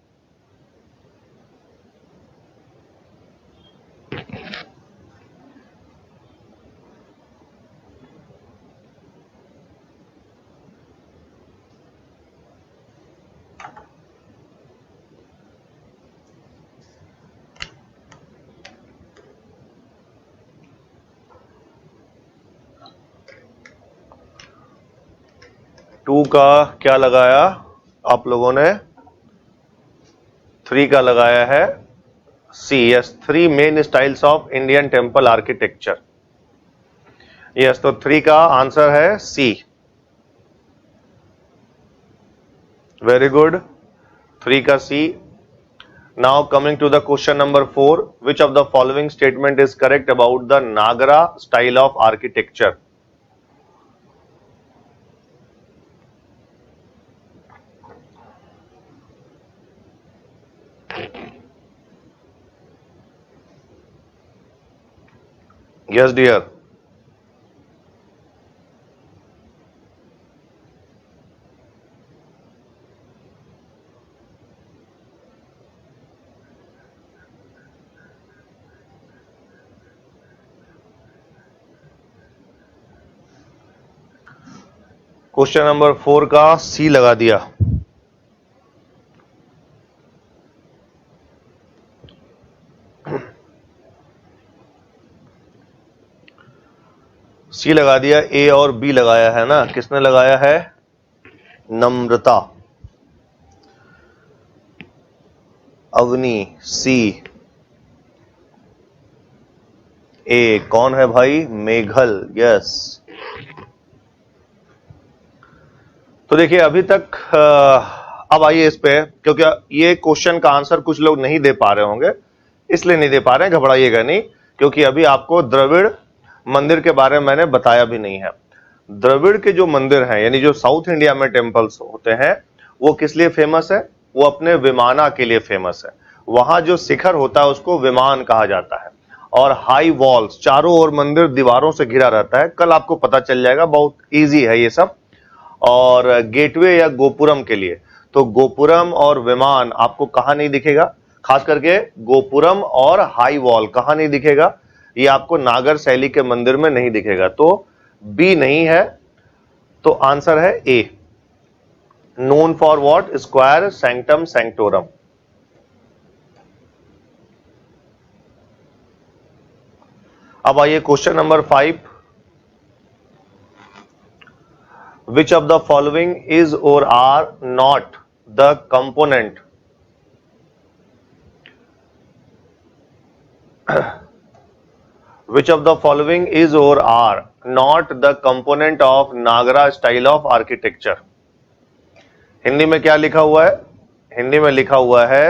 टू का क्या लगाया आप लोगों ने? 3 का लगाया है C. Yes, 3 main styles of Indian temple architecture. Yes, तो 3 का आंसर है सी। वेरी गुड, 3 का C. Now coming to the question number 4, which of the following statement is correct about the Nagara style of architecture? Yes dear. Question number 4 का सी लगा दिया। सी लगा दिया, ए और बी लगाया है ना, किसने लगाया है? नम्रता। अवनी सी, ए कौन है भाई? मेघल, यस। तो देखिए अभी तक अब आइए इस पे, क्योंकि ये क्वेश्चन का आंसर कुछ लोग नहीं दे पा रहे होंगे, इसलिए नहीं दे पा रहे हैं, घबराइएगा नहीं, क्योंकि अभी आपको द्रविड़ मंदिर के बारे में मैंने बताया भी नहीं है। द्रविड़ के जो मंदिर हैं, यानी जो साउथ इंडिया में टेम्पल्स होते हैं, वो किस लिए फेमस है? वो अपने विमाना के लिए फेमस है। वहां जो शिखर होता है उसको विमान कहा जाता है, और हाई वॉल्स, चारों ओर मंदिर दीवारों से घिरा रहता है। कल आपको पता चल जाएगा, बहुत इजी है ये सब। और गेटवे या गोपुरम के लिए, तो गोपुरम और विमान आपको कहां नहीं दिखेगा? खास करके गोपुरम और हाई वॉल कहां नहीं दिखेगा? ये आपको नागर शैली के मंदिर में नहीं दिखेगा। तो बी नहीं है, तो आंसर है A, known for what? Square sanctum sanctorum. अब आइए question number 5। Which of the following is or are not the component which of the following is or are not the component of Nagara style of architecture? Hindi में क्या लिखा हुआ है? हिंदी में लिखा हुआ है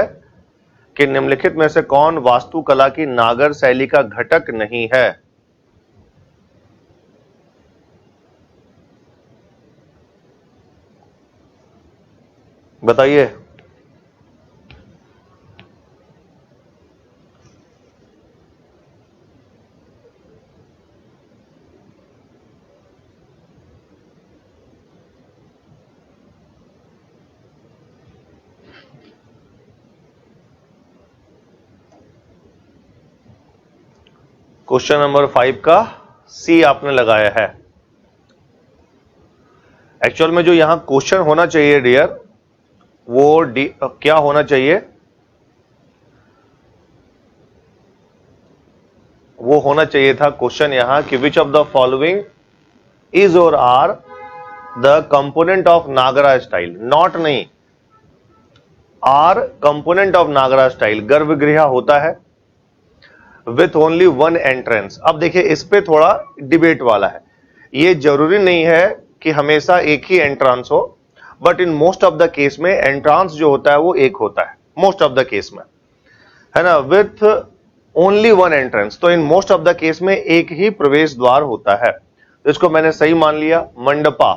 कि निम्नलिखित में से कौन वास्तुकला की नागर शैली का घटक नहीं है? बताइए। क्वेश्चन नंबर 5 का सी आपने लगाया है। एक्चुअल में जो यहां क्वेश्चन होना चाहिए डियर, वो क्या होना चाहिए? वो होना चाहिए था क्वेश्चन यहां कि which of the following is or are the component of Nagara style. Not नहीं, are component of Nagara style. गर्भगृह होता है विथ ओनली वन एंट्रेंस। अब देखिए इस पे थोड़ा डिबेट वाला है, ये जरूरी नहीं है कि हमेशा एक ही एंट्रांस हो, but in most of the case में एंट्रांस जो होता है वो एक होता है, मोस्ट ऑफ द केस में, है ना, विथ ओनली वन एंट्रेंस। तो in most of the case में एक ही प्रवेश द्वार होता है। इसको मैंने सही मान लिया। मंडपा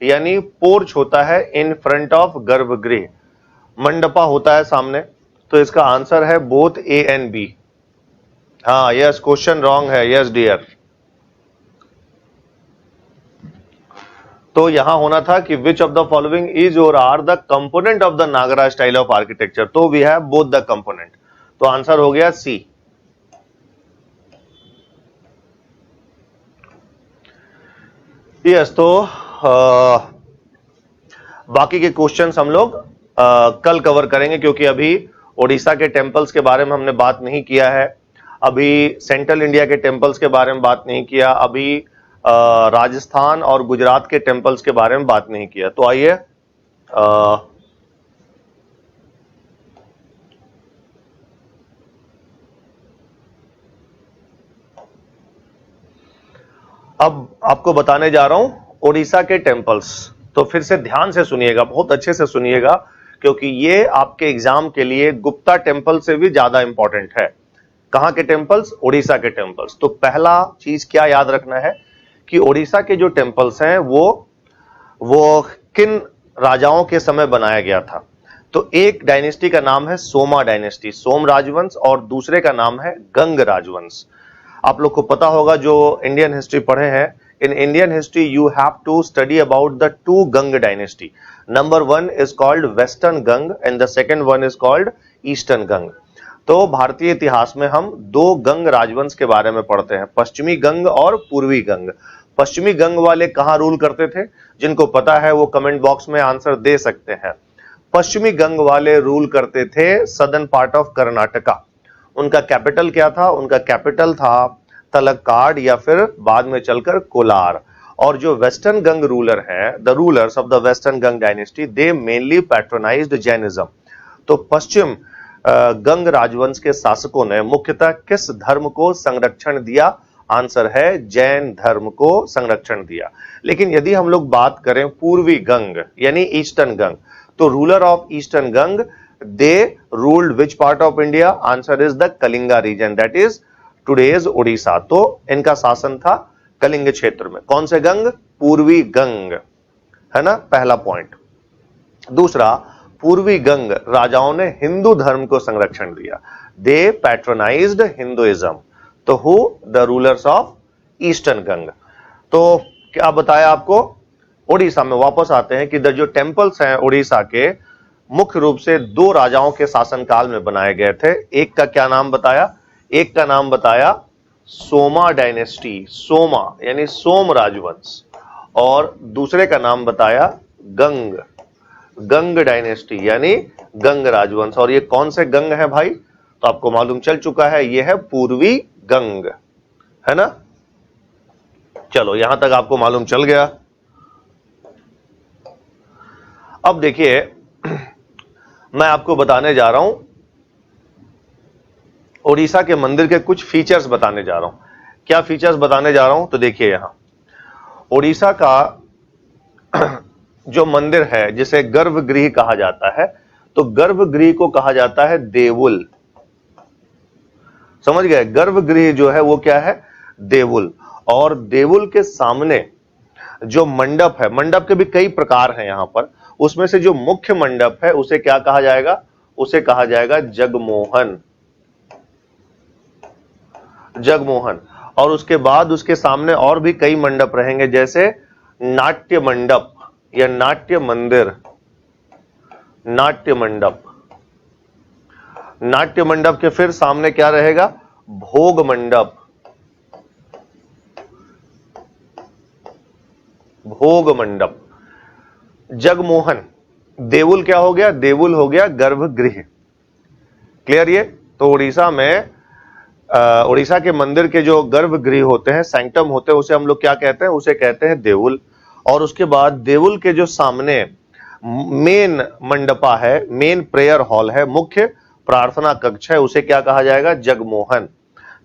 यानी पोर्च होता है इन फ्रंट ऑफ गर्भगृह, मंडपा होता है सामने। तो इसका आंसर है बोथ ए एंड बी। हाँ यस, क्वेश्चन रॉन्ग है, यस डियर। तो यहां होना था कि which of the following is or are the component of the Nagara style of architecture. तो we have both the component, तो आंसर हो गया सी। यस, तो बाकी के क्वेश्चंस हम लोग कल कवर करेंगे, क्योंकि अभी ओडिशा के टेम्पल्स के बारे में हमने बात नहीं किया है, अभी सेंट्रल इंडिया के टेम्पल्स के बारे में बात नहीं किया, अभी राजस्थान और गुजरात के टेम्पल्स के बारे में बात नहीं किया। तो आइए अब आपको बताने जा रहा हूं ओडिशा के टेम्पल्स। तो फिर से ध्यान से सुनिएगा, बहुत अच्छे से सुनिएगा, क्योंकि ये आपके एग्जाम के लिए गुप्ता टेम्पल से भी ज्यादा इंपॉर्टेंट है। कहां के टेम्पल्स? ओडिशा के टेम्पल्स। तो पहला चीज क्या याद रखना है कि ओडिशा के जो टेम्पल्स हैं वो किन राजाओं के समय बनाया गया था। तो एक डायनेस्टी का नाम है सोमा डायनेस्टी, सोम राजवंश, और दूसरे का नाम है गंग राजवंश। आप लोग को पता होगा जो इंडियन हिस्ट्री पढ़े हैं, in Indian history you have to study about the two Ganga dynasty. Number 1 is called western Ganga and the second one is called eastern Ganga. तो भारतीय इतिहास में हम दो गंग राजवंश के बारे में पढ़ते हैं, पश्चिमी गंग और पूर्वी गंग। पश्चिमी गंग वाले कहां रूल करते थे? जिनको पता है वो कमेंट बॉक्स में आंसर दे सकते हैं। पश्चिमी गंग वाले रूल करते थे सदर्न पार्ट ऑफ कर्नाटका। उनका कैपिटल क्या था? उनका कैपिटल था तलक्काड या फिर बाद में चलकर कोलार। और जो वेस्टर्न गंग रूलर है, the rulers of the western Ganga dynasty, they mainly patronized Jainism. तो पश्चिम गंग राजवंश के शासकों ने मुख्यतः किस धर्म को संरक्षण दिया? आंसर है जैन धर्म को संरक्षण दिया। लेकिन यदि हम लोग बात करें पूर्वी गंग यानी ईस्टर्न गंग, तो ruler of eastern Ganga, they ruled which part of India? Answer is the Kalinga region, that is today's Odisha. तो इनका शासन था कलिंग क्षेत्र में। कौन से गंग? पूर्वी गंग, है ना, पहला पॉइंट। दूसरा, पूर्वी गंग राजाओं ने हिंदू धर्म को संरक्षण दिया। They patronized Hinduism. तो who? The rulers of eastern Ganga. तो क्या बताया आपको? ओडिशा में वापस आते हैं कि जो टेंपल्स हैं ओडिशा के, मुख्य रूप से दो राजाओं के शासनकाल में बनाए गए थे। एक का क्या नाम बताया? एक का नाम बताया सोमा डायनेस्टी, सोमा यानी सोम राजवंश, और दूसरे का नाम बताया गंग, गंग डायनेस्टी यानी गंग राजवंश। और ये कौन से गंग है भाई? तो आपको मालूम चल चुका है, ये है पूर्वी गंग, है ना। चलो यहां तक आपको मालूम चल गया। अब देखिए मैं आपको बताने जा रहा हूं, ओडिशा के मंदिर के कुछ फीचर्स बताने जा रहा हूं। क्या फीचर्स बताने जा रहा हूं? तो देखिए यहां ओडिशा का जो मंदिर है जिसे गर्भगृह कहा जाता है, तो गर्भगृह को कहा जाता है देवुल। समझ गए? गर्भगृह जो है वो क्या है? देवुल। और देवुल के सामने जो मंडप है, मंडप के भी कई प्रकार हैं यहां पर, उसमें से जो मुख्य मंडप है उसे क्या कहा जाएगा? उसे कहा जाएगा जगमोहन, जगमोहन। और उसके बाद उसके सामने और भी कई मंडप रहेंगे, जैसे नाट्य मंडप या नाट्य मंदिर, नाट्य मंडप। नाट्य मंडप के फिर सामने क्या रहेगा? भोग मंडप, भोग मंडप। जगमोहन, देवुल क्या हो गया? देवुल हो गया गर्भगृह। क्लियर? ये तो उड़ीसा में उड़ीसा के मंदिर के जो गर्भगृह होते हैं, सैंक्टम होते हैं, उसे हम लोग क्या कहते हैं? उसे कहते हैं देवुल। और उसके बाद देवुल के जो सामने मेन मंडपा है, मेन प्रेयर हॉल है, मुख्य प्रार्थना कक्ष है, उसे क्या कहा जाएगा? जगमोहन।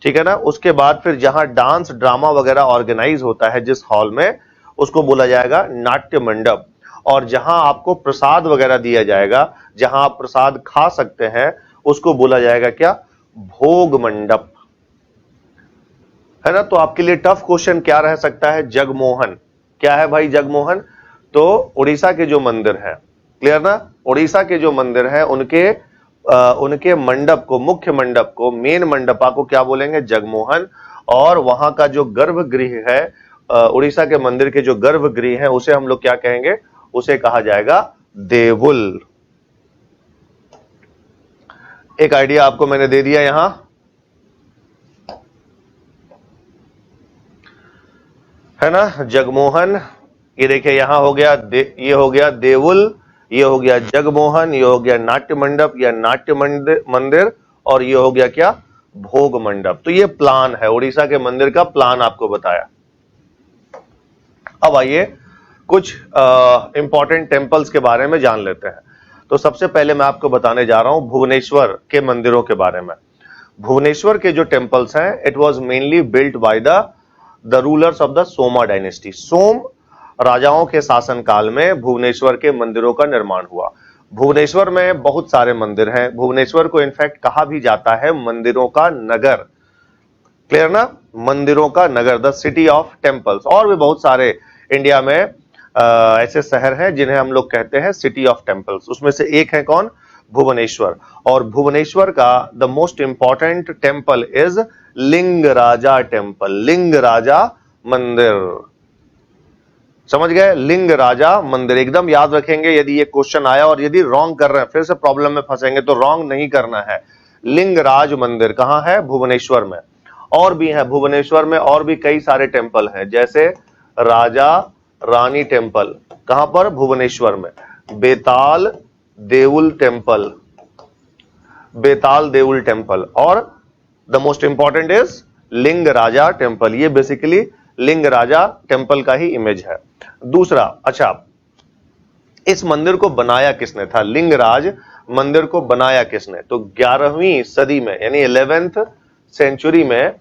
ठीक है ना। उसके बाद फिर जहां डांस ड्रामा वगैरह ऑर्गेनाइज होता है जिस हॉल में, उसको बोला जाएगा नाट्य मंडप। और जहां आपको प्रसाद वगैरह दिया जाएगा, जहां आप प्रसाद खा सकते हैं, उसको बोला जाएगा क्या? भोग मंडप, है ना। तो आपके लिए टफ क्वेश्चन क्या रह सकता है? जगमोहन। क्या है भाई जगमोहन? तो उड़ीसा के जो मंदिर है, क्लियर ना, उड़ीसा के जो मंदिर है उनके मंडप को, मुख्य मंडप को, मेन मंडपा को क्या बोलेंगे? जगमोहन। और वहां का जो गर्भगृह है, उड़ीसा के मंदिर के जो गर्भगृह है, उसे हम लोग क्या कहेंगे? उसे कहा जाएगा देवुल। एक आइडिया आपको मैंने दे दिया यहां, है ना। जगमोहन, ये देखिए यहां हो गया, ये हो गया देवुल, ये हो गया जगमोहन, ये हो गया नाट्य मंडप या नाट्य मंदिर, और ये हो गया क्या? भोग मंडप। तो ये प्लान है, उड़ीसा के मंदिर का प्लान आपको बताया। अब आइए कुछ इंपॉर्टेंट टेंपल्स के बारे में जान लेते हैं। तो सबसे पहले मैं आपको बताने जा रहा हूं भुवनेश्वर के मंदिरों के बारे में। भुवनेश्वर के जो टेंपल्स हैं, it was mainly built by the rulers of the Soma dynasty. Soma राजाओं के शासनकाल में भुवनेश्वर के मंदिरों का निर्माण हुआ। भुवनेश्वर में बहुत सारे मंदिर हैं। भुवनेश्वर को इनफैक्ट कहा भी जाता है मंदिरों का नगर। क्लियर ना? मंदिरों का नगर, द सिटी ऑफ टेंपल्स। और भी बहुत सारे इंडिया में ऐसे शहर हैं जिन्हें हम लोग कहते हैं सिटी ऑफ टेंपल्स। उसमें से एक है कौन? भुवनेश्वर। और भुवनेश्वर का the most important temple is Lingaraja temple, Lingaraja मंदिर। समझ गए? लिंगराजा मंदिर एकदम याद रखेंगे। यदि ये क्वेश्चन आया और यदि रॉन्ग कर रहे हैं, फिर से प्रॉब्लम में फंसेंगे, तो रॉन्ग नहीं करना है। लिंगराज मंदिर कहां है? भुवनेश्वर में। और भी है भुवनेश्वर में, और भी कई सारे टेंपल हैं, जैसे राजा रानी टेम्पल, कहां पर? भुवनेश्वर में। बेताल देउल टेम्पल, बेताल देउल टेम्पल। और द मोस्ट इंपॉर्टेंट इज लिंग राजा टेम्पल, ये बेसिकली लिंग राजा टेम्पल का ही इमेज है। दूसरा, अच्छा इस मंदिर को बनाया किसने था? लिंगराज मंदिर को बनाया किसने? तो 11वीं सदी में यानी 11th सेंचुरी में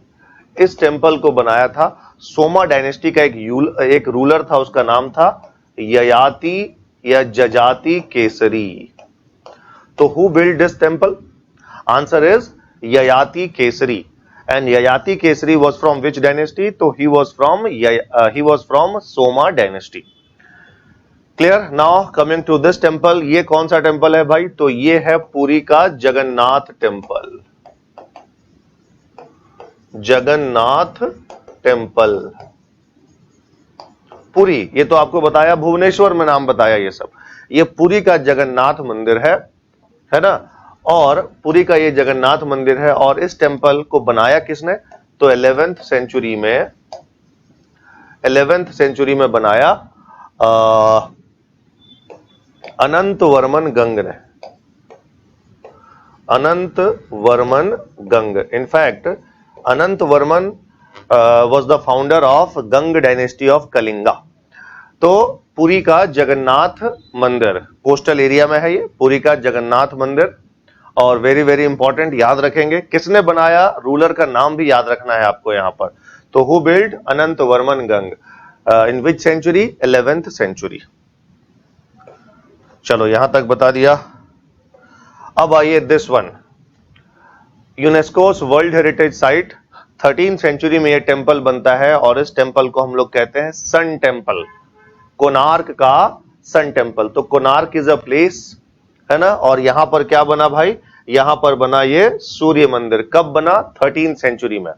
इस टेम्पल को बनाया था सोमा डायनेस्टी का एक रूलर था, उसका नाम था ययाति या जजाति केसरी। तो who build this temple? Answer is Yayati Keshari. And Yayati Keshari was from which dynasty? तो he was from Soma dynasty. Clear? Now coming to this temple, ये कौन सा टेम्पल है भाई? तो ये है पुरी का जगन्नाथ टेम्पल, जगन्नाथ टेम्पल पुरी। ये तो आपको बताया, भुवनेश्वर में नाम बताया ये सब। ये पुरी का जगन्नाथ मंदिर है ना? और पुरी का ये जगन्नाथ मंदिर है। और इस टेम्पल को बनाया किसने? तो 11th सेंचुरी में बनाया अनंत वर्मन गंग ने, Anant Varman Ganga. In fact Anant Varman was the founder of Ganga dynasty of Kalinga. तो पुरी का जगन्नाथ मंदिर कोस्टल एरिया में है, ये पुरी का जगन्नाथ मंदिर। और वेरी वेरी इंपॉर्टेंट, याद रखेंगे किसने बनाया, रूलर का नाम भी याद रखना है आपको यहां पर। तो who build? Anant Varman Ganga. In which century? 11th century. चलो यहां तक बता दिया। अब आइए this one, UNESCO's world heritage site. 13th century में ये टेम्पल बनता है और इस टेम्पल को हम लोग कहते हैं सन टेम्पल, कोणार्क का सन टेम्पल। तो कोणार्क इज अ प्लेस, है ना? और यहां पर क्या बना भाई? यहां पर बना ये सूर्य मंदिर। कब बना? 13th सेंचुरी में।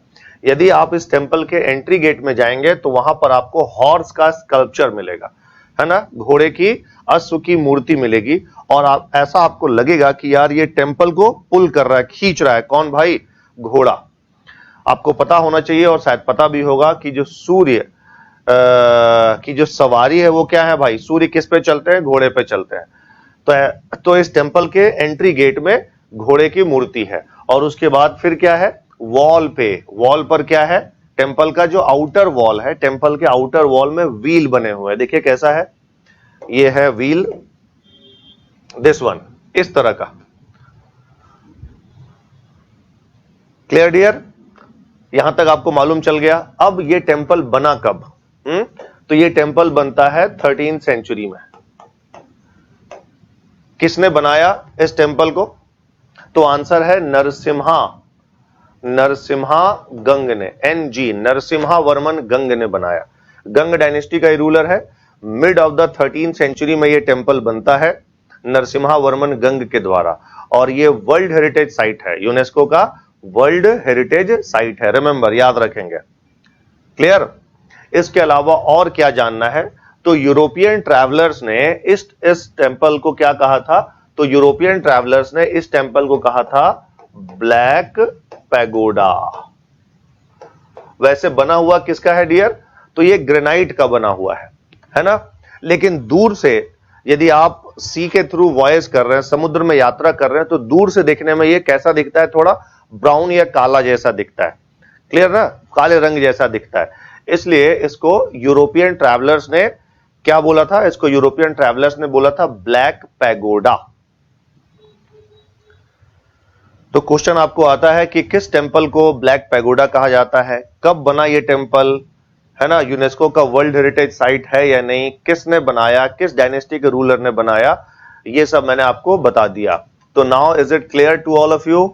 यदि आप इस टेम्पल के एंट्री गेट में जाएंगे तो वहां पर आपको हॉर्स का स्कल्पचर मिलेगा, है ना? घोड़े की अश्व की मूर्ति मिलेगी। और ऐसा आपको लगेगा कि यार ये टेम्पल को पुल कर रहा है, खींच रहा है। कौन भाई? घोड़ा। आपको पता होना चाहिए और शायद पता भी होगा कि जो सूर्य की जो सवारी है वो क्या है भाई? सूर्य किस पे चलते हैं? घोड़े पे चलते हैं। तो इस टेम्पल के एंट्री गेट में घोड़े की मूर्ति है। और उसके बाद फिर क्या है? वॉल पर क्या है? टेम्पल का जो आउटर वॉल है, टेम्पल के आउटर वॉल में व्हील बने हुए हैं। देखिए कैसा है, ये है व्हील, दिस वन, इस तरह का। Clear dear? यहां तक आपको मालूम चल गया। अब ये टेम्पल बना कब? तो ये टेम्पल बनता है 13th सेंचुरी में। किसने बनाया इस टेम्पल को? तो आंसर है नरसिम्हा गंग ने, NG, नरसिम्हा वर्मन गंग ने बनाया। गंग डायनेस्टी का रूलर है। Mid of the 13th century में ये टेम्पल बनता है नरसिम्हा वर्मन गंग के द्वारा। और ये वर्ल्ड हेरिटेज साइट है, यूनेस्को का वर्ल्ड हेरिटेज साइट है। रिमेंबर, याद रखेंगे। क्लियर? इसके अलावा और क्या जानना है? तो यूरोपियन ट्रैवलर्स ने इस टेम्पल को क्या कहा था? तो यूरोपियन ट्रैवलर्स ने इस टेम्पल को कहा था ब्लैक पैगोडा। वैसे बना हुआ किसका है डियर? तो ये ग्रेनाइट का बना हुआ है ना? लेकिन दूर से यदि आप सी के थ्रू वॉयस कर रहे हैं, समुद्र में यात्रा कर रहे हैं, तो दूर से देखने में ये कैसा दिखता है? थोड़ा ब्राउन या काला जैसा दिखता है। क्लियर ना? काले रंग जैसा दिखता है। इसलिए इसको यूरोपियन ट्रैवलर्स ने क्या बोला था? इसको यूरोपियन ट्रैवलर्स ने बोला था ब्लैक पैगोडा। तो क्वेश्चन आपको आता है कि किस टेम्पल को ब्लैक पैगोडा कहा जाता है? कब बना ये टेम्पल, है ना? यूनेस्को का वर्ल्ड हेरिटेज साइट है या नहीं? किसने बनाया? किस डायनेस्टी के रूलर ने बनाया? ये सब मैंने आपको बता दिया। तो now is it clear to all of you?